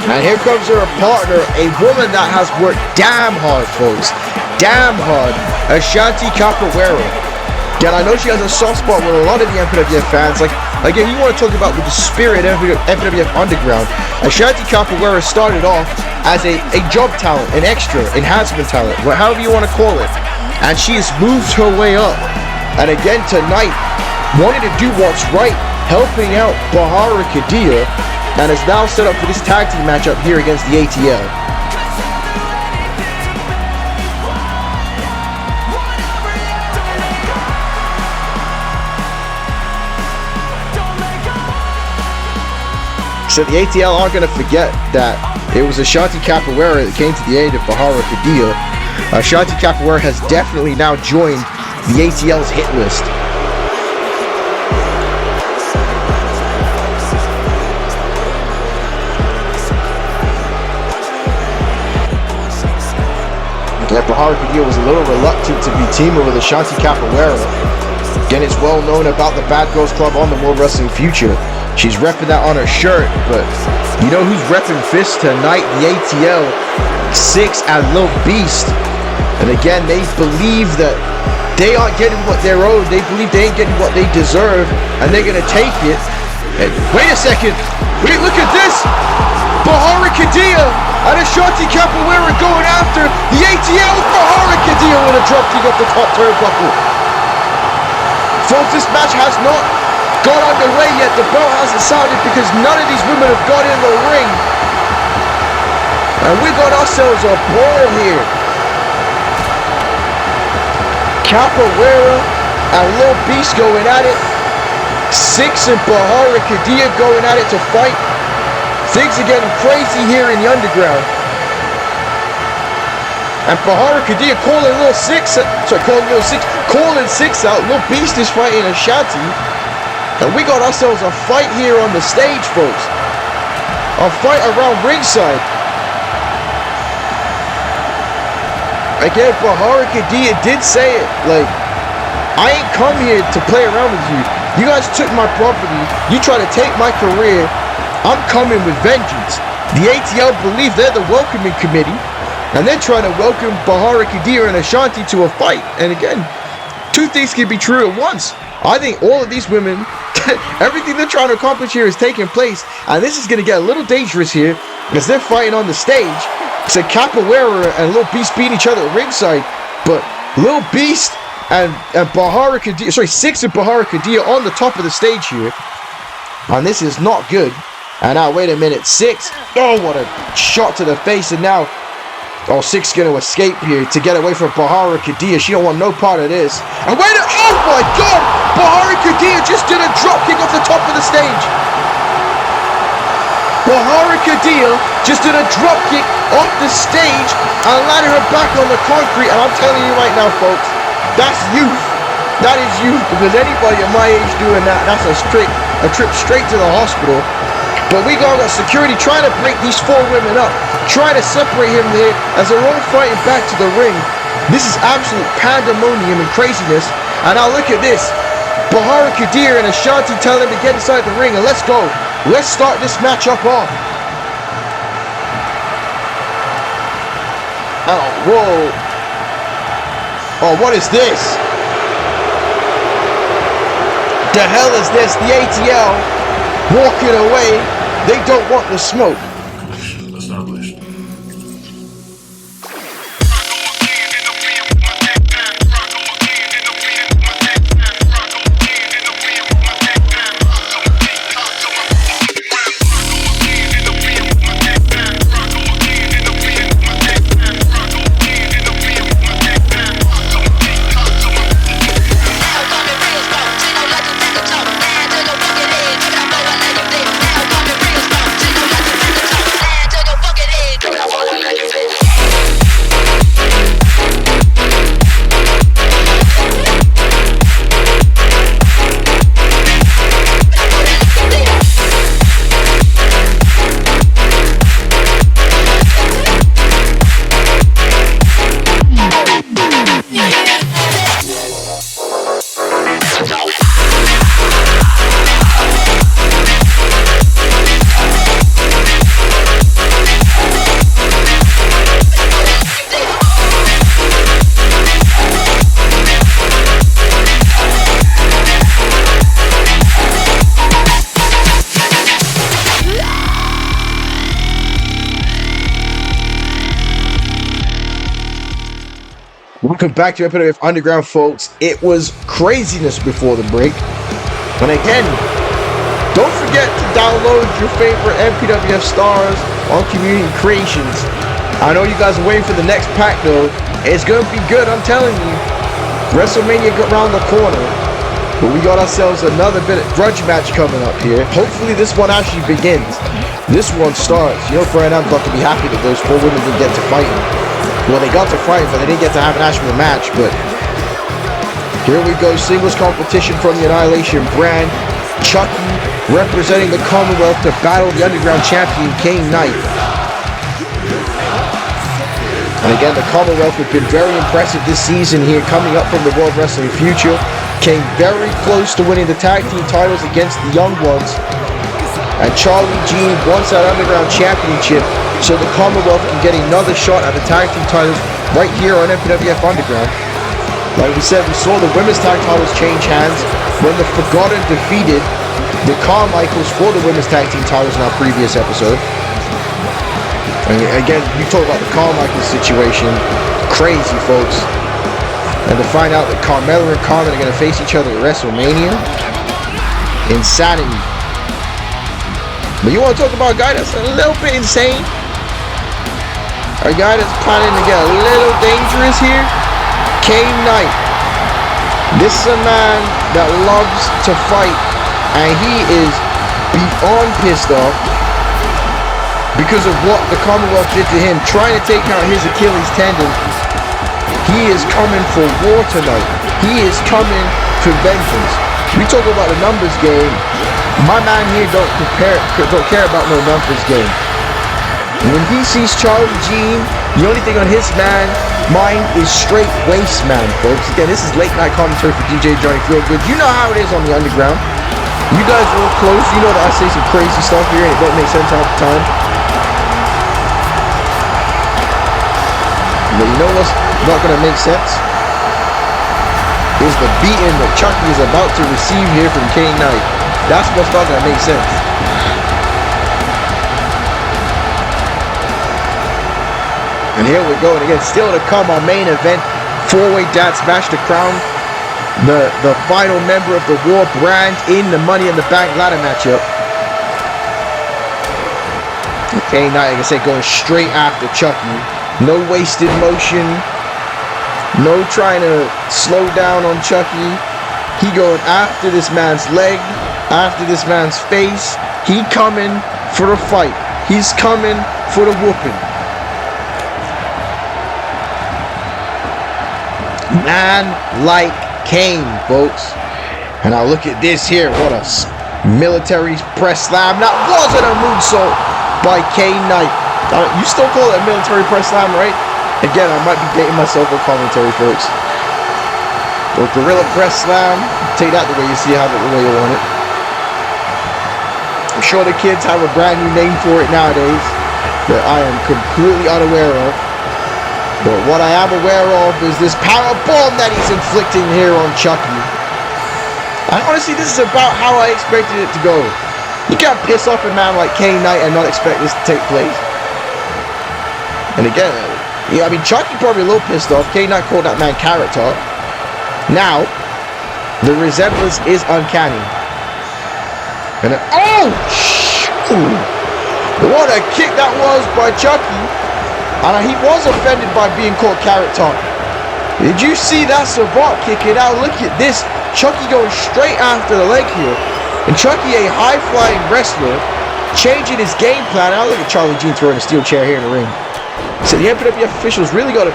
And here comes her partner, a woman that has worked damn hard, folks. Damn hard. Ashanti Capoeira. Again, I know she has a soft spot with a lot of the MPWF fans. Like, again, you want to talk about with the spirit of MPWF Underground. Ashanti Capoeira started off as a job talent, an extra, enhancement talent, however you want to call it. And she has moved her way up. And again, tonight, wanting to do what's right, helping out Bahara Khadia. And is now set up for this tag team matchup here against the ATL. So the ATL aren't going to forget that it was Ashanti Capoeira that came to the aid of Bahara Khadia. Ashanti Capoeira has definitely now joined the ATL's hit list. Yeah, Bahara Khadia was a little reluctant to be teaming with Ashanti Capoeira. Again, it's well known about the Bad Girls Club on the World Wrestling Future. She's repping that on her shirt, but you know who's repping fists tonight? The ATL, Six and Lil Beast. And again, they believe that they aren't getting what they're owed. They believe they ain't getting what they deserve, and they're gonna take it. And wait a second. Wait, look at this. Bahara Khadia and Ashanti Capoeira going after the ATL. Bahara Khadia with a drop kick up the top turnbuckle. Folks, this match has not got underway yet. The bell hasn't sounded because none of these women have got in the ring. And we got ourselves a brawl here. Capoeira and Lil Beast going at it. Six and Bahara Khadia going at it to fight. Things are getting crazy here in the underground. And Bahara Khadia calling calling Six out. Lil Beast is fighting Ashanti. And we got ourselves a fight here on the stage, folks. A fight around ringside. Again, Bahara Khadia did say it, like, I ain't come here to play around with you. You guys took my property. You try to take my career. I'm coming with vengeance. The ATL believe they're the welcoming committee, and they're trying to welcome Bahara Khadia and Ashanti to a fight. And again, two things can be true at once. I think all of these women, everything they're trying to accomplish here is taking place, and this is going to get a little dangerous here because they're fighting on the stage. So Capoeira and Lil Beast beat each other at ringside, but Lil Beast and Bahara Khadia, Six and Bahara Khadia on the top of the stage here, and this is not good. And now, wait a minute, Six, oh, what a shot to the face, and now, oh, Six going to escape here to get away from Bahara Khadia. She don't want no part of this. And wait, oh my God, Bahara Khadia just did a drop kick off the top of the stage. Bahara Khadia just did a drop kick off the stage and landed her back on the concrete. And I'm telling you right now, folks, that's youth. That is youth, because anybody at my age doing that, that's a trip straight to the hospital. But we got security trying to break these four women up, trying to separate him there as they're all fighting back to the ring. This is absolute pandemonium and craziness. And now look at this. Bahara Khadia and Ashanti tell him to get inside the ring and let's go. Let's start this matchup off. Oh, whoa. Oh, what is this? The hell is this? The ATL walking away. They don't want the smoke. Established. Welcome back to MPWF Underground, folks. It was craziness before the break. And again, don't forget to download your favorite MPWF stars on Community Creations. I know you guys are waiting for the next pack, though. It's going to be good, I'm telling you. WrestleMania got around the corner. But we got ourselves another bit of grudge match coming up here. Hopefully this one actually begins. This one starts. You know, Brian, I'm about to be happy that those four women didn't get to fighting. Well, they got to fight, but they didn't get to have an actual match. But here we go, singles competition from the Annihilation brand. Chuckie representing the Commonwealth to battle the Underground champion, Cane Nite. And again, the Commonwealth have been very impressive this season here, coming up from the World Wrestling Future. Came very close to winning the tag team titles against the Young Ones. And Charlie Jean wants that Underground Championship, so the Commonwealth can get another shot at the tag team titles right here on MPWF Underground. Like we said, we saw the women's tag titles change hands when the Forgotten defeated the Carmichaels for the women's tag team titles in our previous episode. And again, you talk about the Carmichaels situation, crazy, folks. And to find out that Carmella and Carmen are going to face each other at WrestleMania. Insanity. But you want to talk about a guy that's a little bit insane? A guy that's planning to get a little dangerous here? Cane Nite. This is a man that loves to fight, and he is beyond pissed off because of what the Commonwealth did to him, trying to take out his Achilles tendon. He is coming for war tonight. He is coming for vengeance. We talk about the numbers game. My man here don't care about no numbers game. When he sees Charlie Jean, the only thing on his mind is straight waste, man, folks. Again, this is late night commentary for DJ Johnny Feelgood. You know how it is on the underground. You guys are all close. You know that I say some crazy stuff here and it don't make sense half the time. But you know what's not going to make sense? Is the beating that Chuckie is about to receive here from Cane Nite. That's what's not going to make sense. And here we go. And again, still to come, our main event. 4-way dad smash to crown the final member of the War brand in the Money in the Bank ladder matchup. Cane Nite, like I said, going straight after Chuckie. No wasted motion. No trying to slow down on Chuckie. He going after this man's leg, after this man's face. He coming for the fight. He's coming for the whooping. Man like Cane, folks. And now look at this here. What a military press slam. That wasn't a moonsault by Cane Nite. You still call it a military press slam, right? Again, I might be dating myself with commentary, folks. Or gorilla press slam. Take that the way you see, have it the way you want it. I'm sure the kids have a brand new name for it nowadays that I am completely unaware of. But what I am aware of is this power bomb that he's inflicting here on Chuckie. And honestly, this is about how I expected it to go. You can't piss off a man like Cane Nite and not expect this to take place. And again, yeah, I mean, Chuckie probably a little pissed off. Cane Nite called that man Carrot Top. Now, the resemblance is uncanny. And oh, what a kick that was by Chuckie. And he was offended by being called Carrot Top. Did you see that savant kicking out? Look at this. Chuckie going straight after the leg here. And Chuckie, a high-flying wrestler, changing his game plan. Now look at Charlie Jean throwing a steel chair here in the ring. So the MPWF officials really got to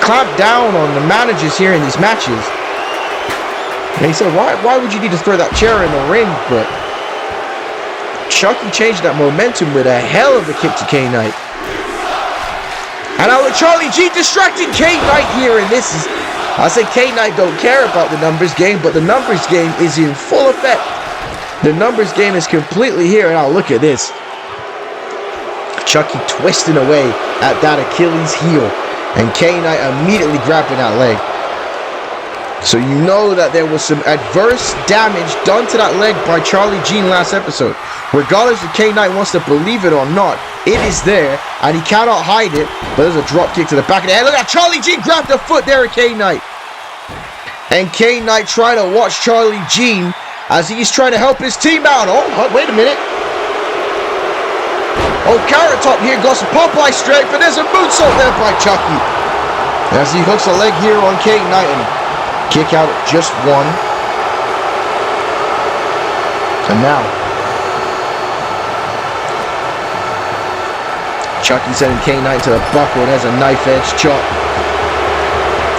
clamp down on the managers here in these matches. And he said, why would you need to throw that chair in the ring? But Chuckie changed that momentum with a hell of a kick to Cane Nite. And now with Charlie G distracting Cane Nite here, and this is, I say Cane Nite don't care about the numbers game, but the numbers game is in full effect. The numbers game is completely here, and now look at this. Chuckie twisting away at that Achilles heel, and Cane Nite immediately grabbing that leg. So you know that there was some adverse damage done to that leg by Charlie Jean last episode. Regardless if Cane Nite wants to believe it or not, it is there, and he cannot hide it. But there's a drop kick to the back of the head. Look at Charlie Jean grab the foot there at Cane Nite. And Cane Nite trying to watch Charlie Jean as he's trying to help his team out. Oh, wait a minute. Oh, Carrot Top here got some Popeye strength, but there's a moonsault there by Chuckie. As he hooks a leg here on Cane Nite and kick out at just one. And now Chuckie sending Cane Nite to the buckle, and there's a knife edge chop.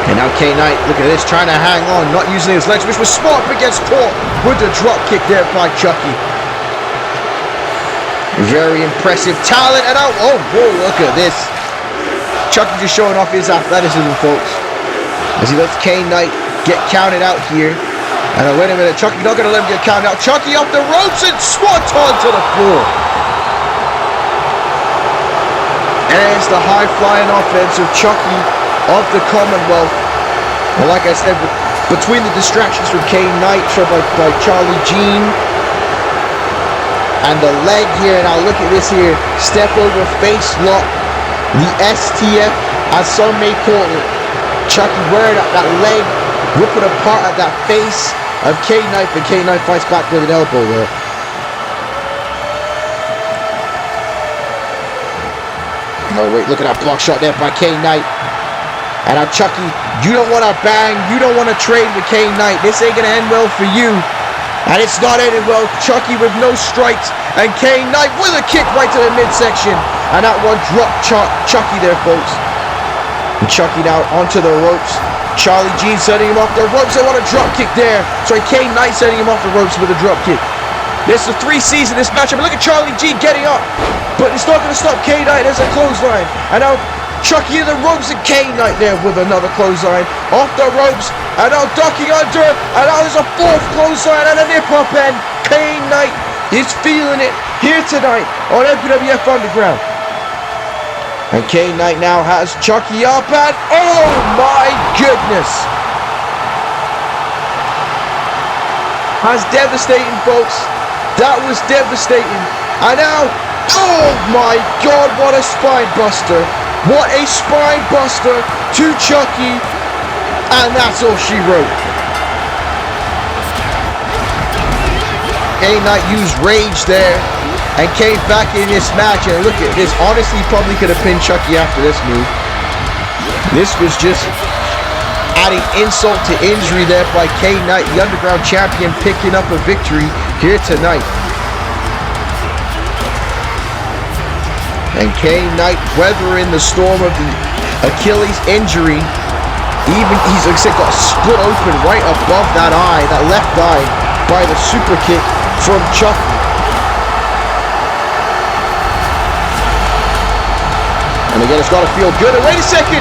And now Cane Nite, look at this, trying to hang on, not using his legs, which was smart, but gets caught with the drop kick there by Chuckie. Very impressive talent, and oh, whoa, look at this. Chuckie just showing off his athleticism, folks, as he lets Cane Nite get counted out here. And wait a minute, Chuckie not going to let him get counted out. Chuckie up the ropes and swanton to the floor. And it's the high-flying offense of Chuckie of the Commonwealth. And like I said, between the distractions from Cane Nite, by Charlie Jean, and the leg here, and now look at this here, step over face lock, the STF, as some may call it. Chuckie wearing that leg, ripping apart at that face, of Cane Nite, but Cane Nite fights back with an elbow there. Oh wait, look at that block shot there by Cane Nite. And now Chuckie, you don't want to bang, you don't want to trade with Cane Nite. This ain't going to end well for you. And it's not ending well. Chuckie with no strikes. And Cane Nite with a kick right to the midsection. And that one dropped Chuckie there, folks. And Chuckie now onto the ropes. Charlie Jean setting him off the ropes. They want a drop kick there. Sorry, Cane Nite setting him off the ropes with a drop kick. There's the 3 C's in this matchup. Look at Charlie Jean getting up. But it's not going to stop Cane Nite. There's a clothesline. And now Chuckie in the ropes and Cane Nite there with another clothesline. Off the ropes. And now ducking under. And now there's a 4th clothesline and a nip up end. Cane Nite is feeling it here tonight on MPWF Underground. And Cane Nite now has Chuckie up and oh my goodness. That's devastating, folks. That was devastating. And now, oh my God, what a spine buster. What a spine buster to Chuckie. And that's all she wrote. Cane Nite used rage there and came back in this match. And look at this. Honestly, probably could have pinned Chuckie after this move. This was just adding insult to injury there by Cane Nite, the Underground champion, picking up a victory here tonight. And Cane Nite weathering the storm of the Achilles injury. Even he's like I said, got split open right above that eye, that left eye, by the super kick from Chuckie. And again, it's got to feel good. And wait a second,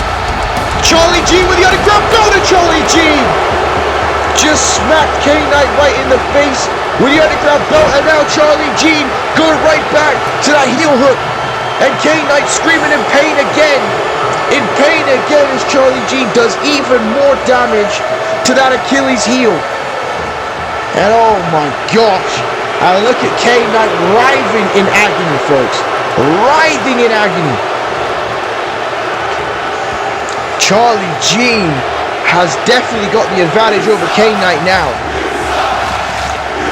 Charlie Jean with the underground belt, and Charlie Jean just smacked Cane Nite right in the face with the underground belt, and now Charlie Jean going right back to that heel hook. And Cane Nite screaming in pain again. In pain again as Charlie Jean does even more damage to that Achilles heel. And oh my gosh. And look at Cane Nite writhing in agony, folks. Writhing in agony. Charlie Jean has definitely got the advantage over Cane Nite now.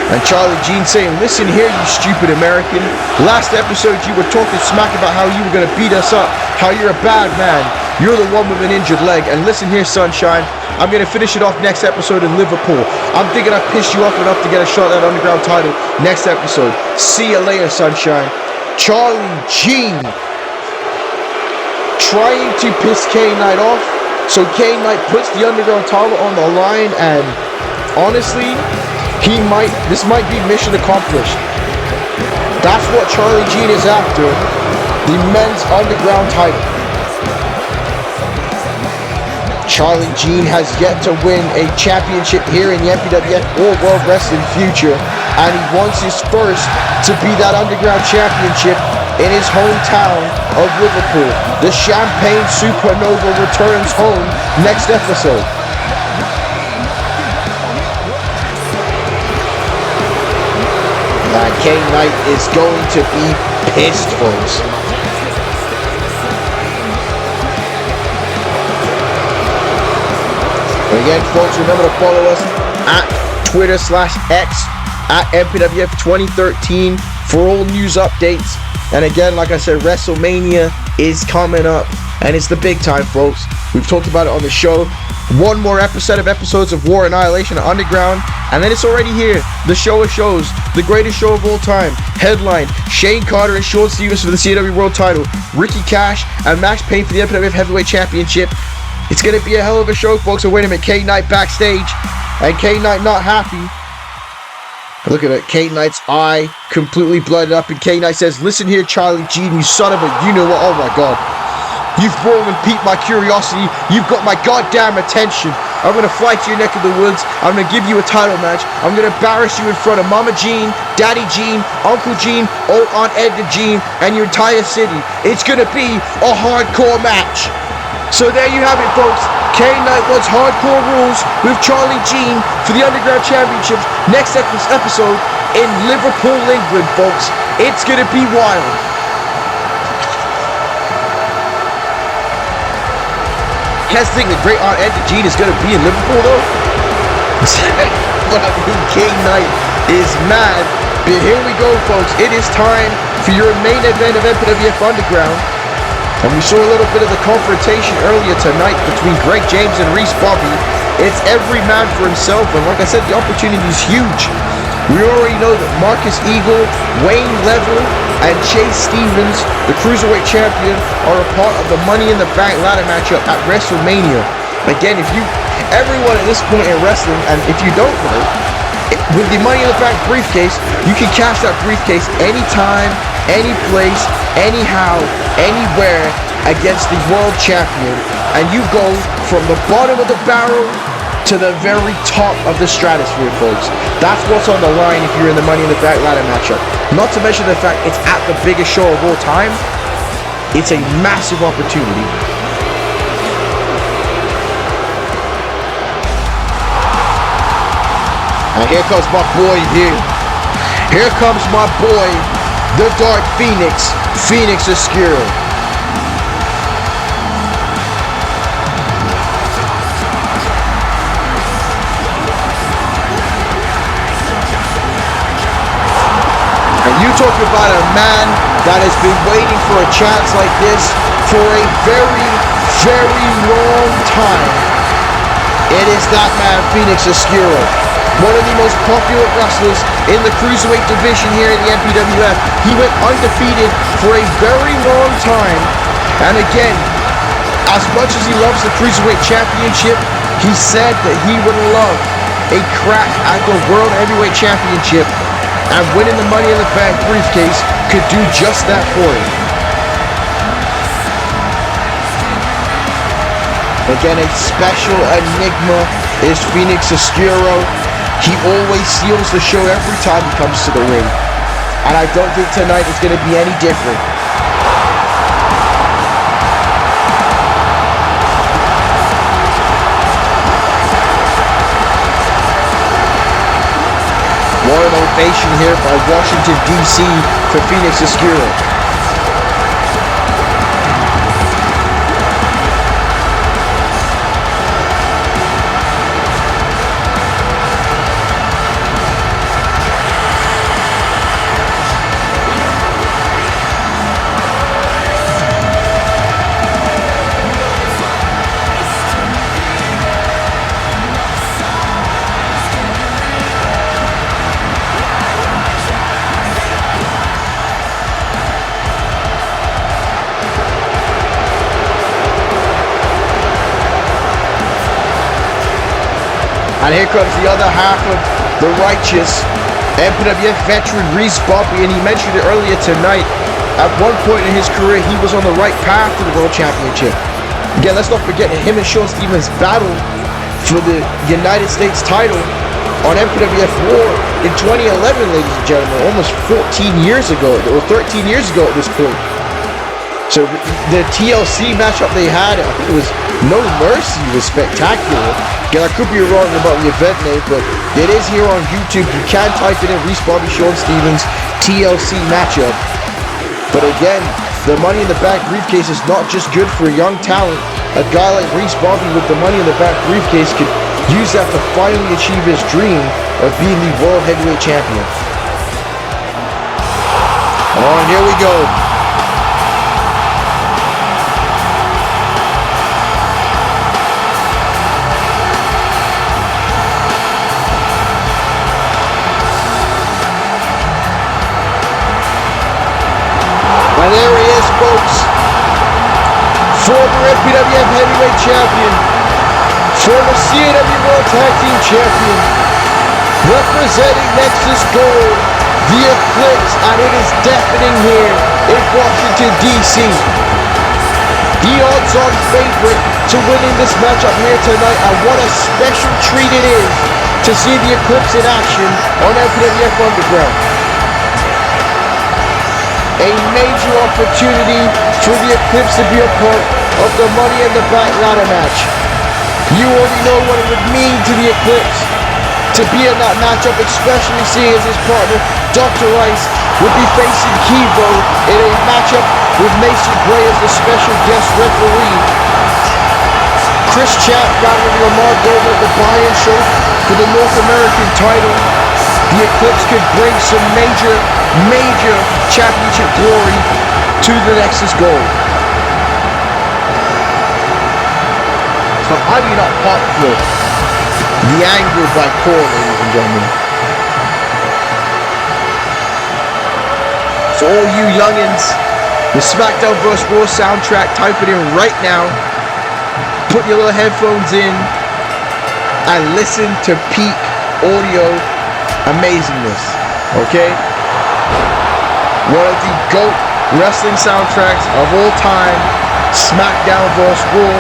And Charlie Jean saying, listen here, you stupid American. Last episode you were talking smack about how you were going to beat us up, how you're a bad man. You're the one with an injured leg. And listen here, sunshine, I'm going to finish it off next episode in Liverpool. I'm thinking I pissed you off enough to get a shot at that Underground title next episode. See you later, sunshine. Charlie Jean trying to piss Cane Nite off. So Cane Nite puts the Underground title on the line, and honestly, this might be mission accomplished. That's what Charlie Jean is after, the men's Underground title. Charlie Jean has yet to win a championship here in the MPWF or World Wrestling future, and he wants his first to be that Underground championship in his hometown of Liverpool. The Champagne Supernova returns home next episode. Cane Nite is going to be pissed, folks. And again, folks, remember to follow us at Twitter/X at MPWF 2013 for all news updates. And again, like I said, WrestleMania is coming up, and it's the big time, folks. We've talked about it on the show. One more set of episodes of War Annihilation Underground, and then it's already here. The show of shows, the greatest show of all time. Headline: Shane Carter and Sean Stevens for the CW World Title, Ricky Cash and Max Payne for the MPWF Heavyweight Championship. It's gonna be a hell of a show, folks. So wait a minute, Cane Nite backstage, and Cane Nite not happy. Look at it, Cane Nite's eye completely blooded up, and Cane Nite says, "Listen here, Charlie Jean, you son of a you-know-what." Oh my God. You've more than piqued my curiosity. You've got my goddamn attention. I'm going to fly to your neck of the woods. I'm going to give you a title match. I'm going to embarrass you in front of Mama Jean, Daddy Jean, Uncle Jean, old Aunt Edna Jean, and your entire city. It's going to be a hardcore match. So there you have it, folks. Cane Nite wants hardcore rules with Charlie Jean for the Underground Championships next episode in Liverpool, England, folks. It's going to be wild. You guys think the great Aunt Edna Jean is going to be in Liverpool, though? but I mean, Cane Nite is mad. But here we go, folks. It is time for your main event of MPWF Underground. And we saw a little bit of the confrontation earlier tonight between Greg James and Reese Bobby. It's every man for himself, and like I said, the opportunity is huge. We already know that Marcus Eagle, Wayne Level, and Chase Stevens, the Cruiserweight Champion, are a part of the Money in the Bank ladder matchup at WrestleMania. Again, everyone at this point in wrestling, and if you don't know, with the Money in the Bank briefcase, you can cash that briefcase anytime, any place, anyhow, anywhere against the world champion, and you go from the bottom of the barrel to the very top of the stratosphere, folks. That's what's on the line if you're in the Money in the Bank ladder matchup. Not to mention the fact it's at the biggest show of all time. It's a massive opportunity. And here comes my boy here. Here comes my boy, the Dark Phoenix, Fenix Oscuro. And you talk about a man that has been waiting for a chance like this for a very, very long time. It is that man, Fenix Oscuro. One of the most popular wrestlers in the Cruiserweight division here in the MPWF. He went undefeated for a very long time. And again, as much as he loves the Cruiserweight Championship, he said that he would love a crack at the World Heavyweight Championship. And winning the Money in the Bank briefcase could do just that for him. Again, a special enigma is Fenix Oscuro. He always seals the show every time he comes to the ring. And I don't think tonight is going to be any different. What an ovation here by Washington, D.C. for Fenix Oscuro. And here comes the other half of the righteous MPWF veteran Reese Bobby, and he mentioned it earlier tonight. At one point in his career, he was on the right path to the World Championship. Again, let's not forget him and Sean Stevens battled for the United States title on MPWF War in 2011, ladies and gentlemen, almost 14 years ago, or 13 years ago at this point. So the TLC matchup they had, I think it was No Mercy, was spectacular. Again, I could be wrong about the event name, but it is here on YouTube. You can type it in, Reese Bobby, Sean Stevens, TLC matchup. But again, the Money in the Bank briefcase is not just good for a young talent. A guy like Reese Bobby with the Money in the Bank briefcase could use that to finally achieve his dream of being the World Heavyweight Champion. Oh, and here we go. And there he is, folks. Former MPWF Heavyweight Champion. Former CAW World Tag Team Champion. Representing Nexus Gold, the Eclipse, and it is deafening here in Washington, D.C. The odds-on favorite to winning this matchup here tonight, and what a special treat it is to see the Eclipse in action on MPWF Underground. A major opportunity for the Eclipse to be a part of the Money in the Bank ladder match. You already know what it would mean to the Eclipse to be in that matchup, especially seeing as his partner, Dr. Rice, would be facing Kivo in a matchup with Mason Gray as the special guest referee. Chris Champ battling Lamar Goldman at the buy-in show. for the North American title. The Eclipse could bring some major championship glory to the Nexus Gold. So how do you not pop for the anger by Core, ladies and gentlemen? For all you youngins, the SmackDown vs. Raw soundtrack, type it in right now. Put your little headphones in and listen to peak audio amazingness, okay? One of the GOAT wrestling soundtracks of all time, SmackDown vs. Raw.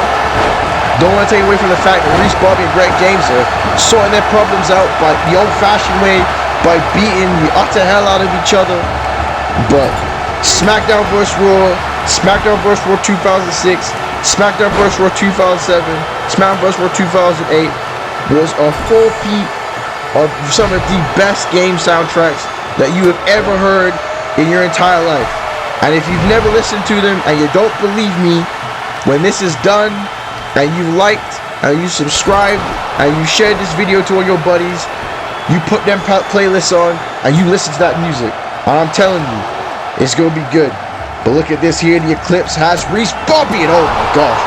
Don't want to take away from the fact that Reese Bobby and Greg James are sorting their problems out by the old-fashioned way, by beating the utter hell out of each other. But SmackDown vs. Raw, SmackDown vs. Raw 2006, SmackDown vs. Raw 2007, SmackDown vs. Raw 2008 was a four-peat of some of the best game soundtracks that you have ever heard in your entire life. And if you've never listened to them and you don't believe me, when this is done and you liked and you subscribed and you shared this video to all your buddies, you put them playlists on and you listen to that music. And I'm telling you, it's gonna be good. But look at this here, the Eclipse has Reese Bobby, and oh my gosh.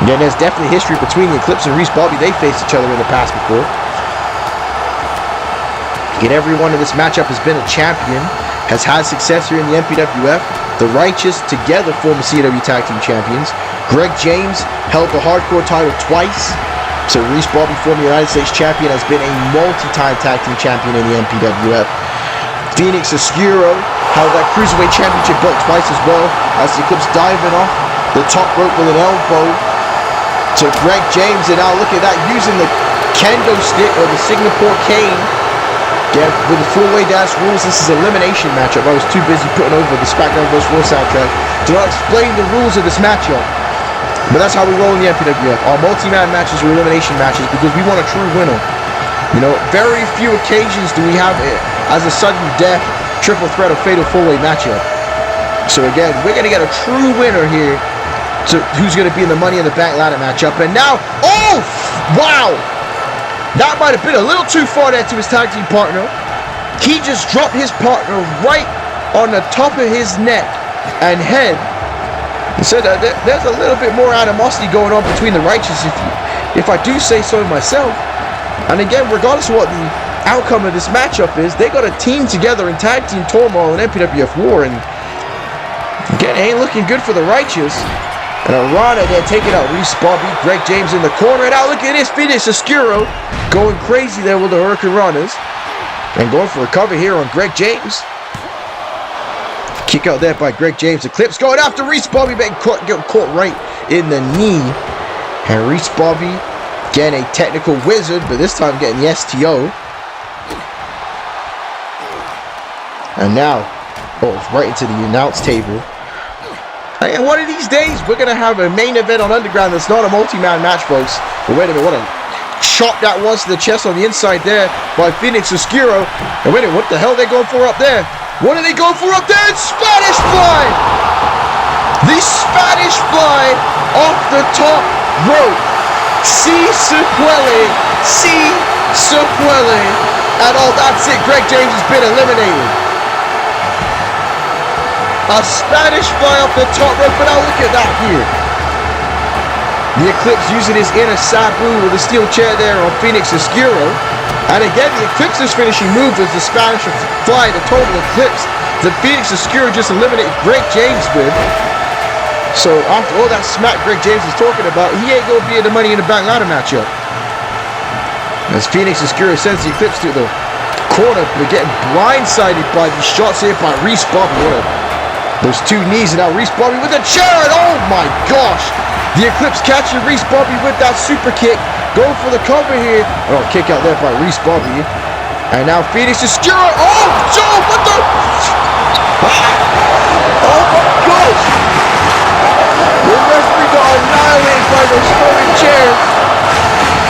Yeah, there's definitely history between the Eclipse and Reese Bobby. They faced each other in the past before. Yet everyone in this matchup has been a champion, has had success here in the MPWF. The Righteous together form the CW Tag Team Champions. Greg James held the Hardcore title twice. So Reese Bobby, former United States Champion, has been a multi-time Tag Team Champion in the MPWF. Fenix Oscuro held that Cruiserweight Championship belt twice as well, as the Eclipse diving off the top rope with an elbow to Greg James. And now look at that, using the kendo stick or the Singapore cane. Yeah, with the four-way dash rules, this is an elimination matchup. I was too busy putting over the SmackDown vs. Raw soundtrack to not explain the rules of this matchup. But that's how we roll in the MPWF. Our multi-man matches are elimination matches because we want a true winner. You know, very few occasions do we have it as a sudden death, triple threat, or fatal four-way matchup. So again, we're going to get a true winner here. So who's going to be in the Money in the Bank ladder matchup. And now, oh, wow! That might have been a little too far there to his tag team partner. He just dropped his partner right on the top of his neck and head. And so there's a little bit more animosity going on between the Righteous, if I do say so myself. And again, regardless of what the outcome of this matchup is, they got a team together in Tag Team Turmoil and MPWF War. And again, it ain't looking good for the Righteous. And Arana there taking out Reese Bobby. Greg James in the corner. And now look at this finish. Oscuro going crazy there with the Hurricane Runners. And going for a cover here on Greg James. Kick out there by Greg James. Eclipse going after Reese Bobby. Getting caught right in the knee. And Reese Bobby getting a technical wizard. But this time getting the STO. And now, oh, it's right into the announce table. And one of these days, we're going to have a main event on Underground that's not a multi-man match, folks. But wait a minute, what a chop that was to the chest on the inside there by Fenix Oscuro. And wait a minute, what the hell are they going for up there? What are they going for up there? It's Spanish Fly! The Spanish Fly off the top rope. Si se puede. Si se puede. And oh, that's it. Greg James has been eliminated. A Spanish Fly off the top rope, but now look at that here. The Eclipse using his inner Sabu with a steel chair there on Fenix Oscuro. And again, the Eclipse's finishing move was the Spanish Fly, the total Eclipse. The Fenix Oscuro just eliminated Greg James with. So after all that smack Greg James is talking about, he ain't going to be in the Money in the Bank ladder matchup. As Fenix Oscuro sends the Eclipse to the corner, but getting blindsided by these shots here by Reese Bobby. Those two knees, and now Reese Bobby with a chair, and oh my gosh! The Eclipse catching Reese Bobby with that super kick, going for the cover here. Oh, kick out there by Reese Bobby. And now Fenix is Oscuro. Oh, Joe, what the? Oh my gosh! The referee got annihilated by those throwing chairs.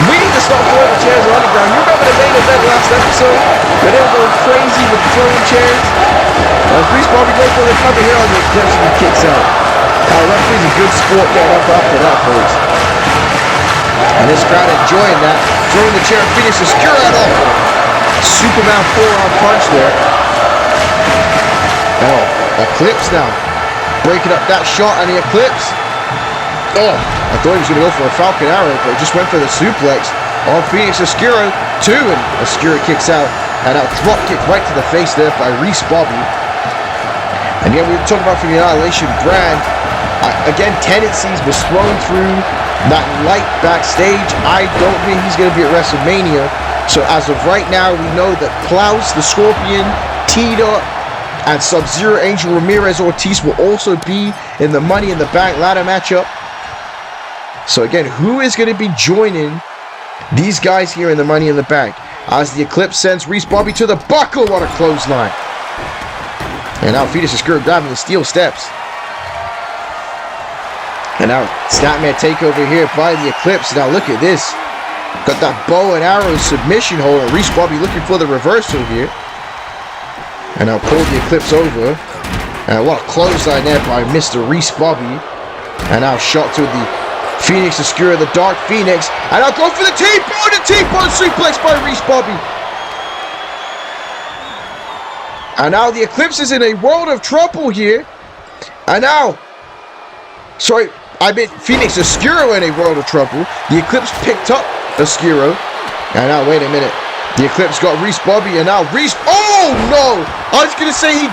We need to stop throwing chairs on the ground. You remember the main event last episode? Where they were going crazy with throwing chairs? Reese Bobby goes for the cover here on the Eclipse and he kicks out. Now, referee's a good sport getting up after that, folks. And this crowd enjoying that. throwing the chair. Fenix Oscuro out off. Superman forearm punch there. Oh, Eclipse now. Breaking up that shot on the Eclipse. Oh, I thought he was going to go for a Falcon Arrow, but he just went for the suplex on Fenix Oscuro. 2, and Oscuro kicks out. And a drop kick right to the face there by Reese Bobby. And again, we were talking about from the Annihilation brand. Again, tendencies was thrown through that light backstage. I don't think he's going to be at WrestleMania. So as of right now, we know that Klaus, the Scorpion, Tito, and Sub-Zero Angel Ramirez Ortiz will also be in the Money in the Bank ladder matchup. So again, who is going to be joining these guys here in the Money in the Bank? As the Eclipse sends Reese Bobby to the buckle on a clothesline. And now Fenix Oscuro grabbing the steel steps. And now Snapman takeover here by the Eclipse. Now look at this. Got that bow and arrow submission hold. And Reese Bobby looking for the reversal here. And now pull the Eclipse over. And what a clothesline there by Mr. Reese Bobby. And now shot to the Fenix Oscuro, the Dark Phoenix. And I'll go for the T-bone. The T-bone suplex by Reese Bobby. And now the Eclipse is in a world of trouble here. And now, sorry, I meant Fenix Oscuro in a world of trouble. The Eclipse picked up Oscuro. And now, wait a minute. The Eclipse got Reese Bobby. And now Reese, oh no! I was going to say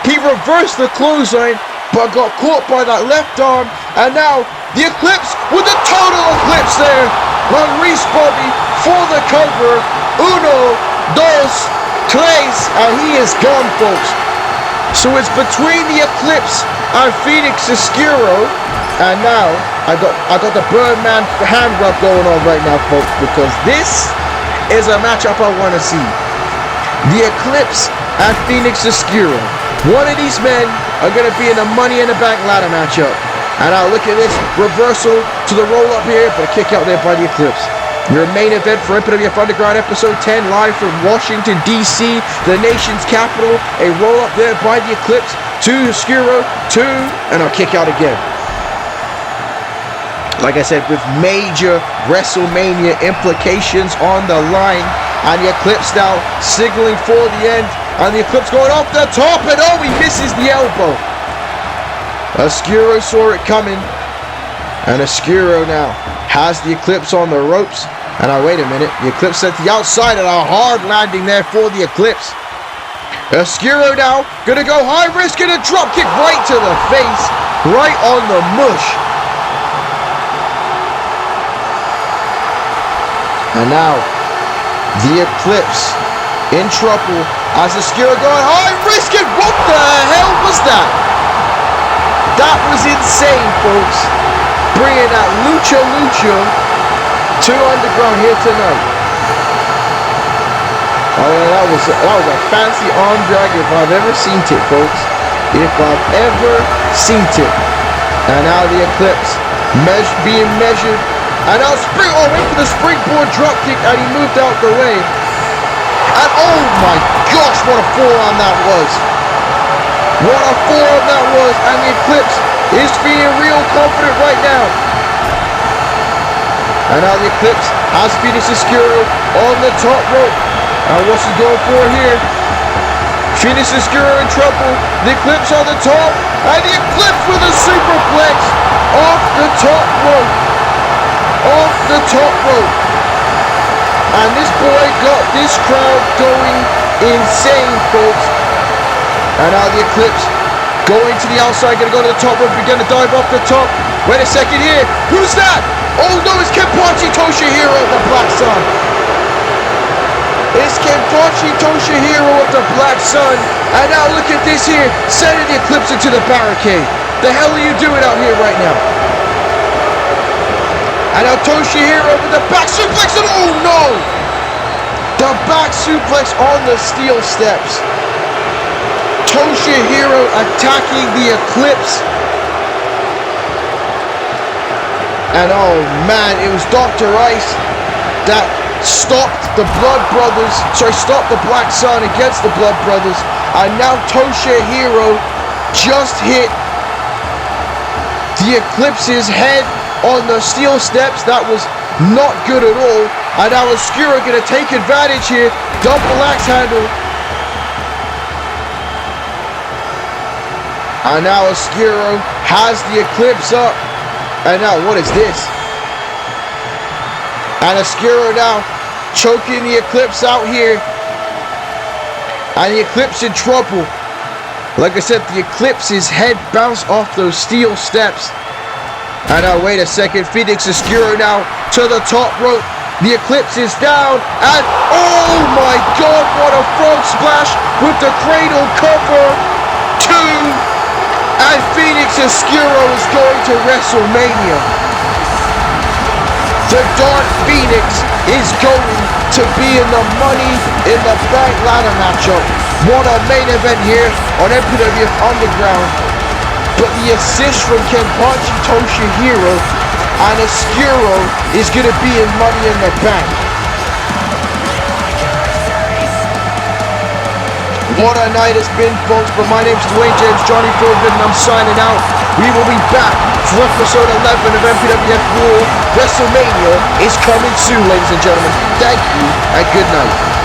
he reversed the clothesline, but got caught by that left arm. And now the Eclipse with the total Eclipse there on Reese Bobby for the cover. 1, 2, 3, and he is gone, folks. So it's between the Eclipse and Fenix Oscuro. And now I got the Birdman hand rub going on right now, folks, because this is a matchup I want to see. The Eclipse and Fenix Oscuro. One of these men are going to be in the Money in the Bank ladder matchup. And now look at this reversal to the roll up here, but a kick out there by the Eclipse. Your main event for MPWF Underground episode 10, live from Washington, D.C., the nation's capital. A roll up there by the Eclipse to Oscuro, 2, and a kick out again. Like I said, with major WrestleMania implications on the line. And the Eclipse now signaling for the end. And the Eclipse going off the top. And oh, he misses the elbow. Oscuro saw it coming. And Oscuro now has the Eclipse on the ropes. And now, wait a minute. The Eclipse at the outside. And a hard landing there for the Eclipse. Oscuro now going to go high risk. And a drop kick right to the face. Right on the mush. And now, the Eclipse in trouble as Oscuro going high, risk it. What the hell was that? That was insane, folks. Bringing that Lucha to Underground here tonight. Oh, yeah, that was a fancy arm drag if I've ever seen it, folks. If I've ever seen it. And now the Eclipse being measured. And now went for the springboard dropkick, and he moved out the way. And oh my gosh, what a forearm that was. What a forearm that was. And the Eclipse is being real confident right now. And now the Eclipse has Fenix Oscuro on the top rope. And what's he going for here? Fenix Oscuro in trouble. The Eclipse on the top. And the Eclipse with a superplex off the top rope. Off the top rope. And this boy got this crowd going insane, folks. And now the Eclipse going to the outside, going to go to the top rope, begin to dive off the top. Wait a second here. Who's that? Oh no, it's Kenpachi Toshihiro of the Black Sun. It's Kenpachi Toshihiro of the Black Sun. And now look at this here, sending the Eclipse into the barricade. The hell are you doing out here right now? And now Toshihiro with the back suplex, and oh no! The back suplex on the steel steps. Toshihiro attacking the Eclipse. And oh man, it was Dr. Ice that stopped the Blood Brothers, stopped the Black Sun against the Blood Brothers. And now Toshihiro just hit the Eclipse's head on the steel steps. That was not good at all. And now Oscuro gonna take advantage here. Double axe handle. And now Oscuro has the Eclipse up. And now what is this? And Oscuro now choking the Eclipse out here. And the Eclipse in trouble. Like I said, the Eclipse's head bounced off those steel steps. And now wait a second. Fenix Oscuro now to the top rope. The Eclipse is down, and oh my god, what a frog splash with the cradle cover. 2, and Fenix Oscuro is going to WrestleMania. The Dark Phoenix is going to be in the Money in the Bank ladder matchup. What a main event here on MPWF Underground. But the assist from Kenpachi Toshihiro and Oscuro is going to be in Money in the Bank. What a night it's been, folks. But my name's Dwayne James, Johnny Forbin, and I'm signing out. We will be back for episode 11 of MPWF War. WrestleMania is coming soon, ladies and gentlemen. Thank you, and good night.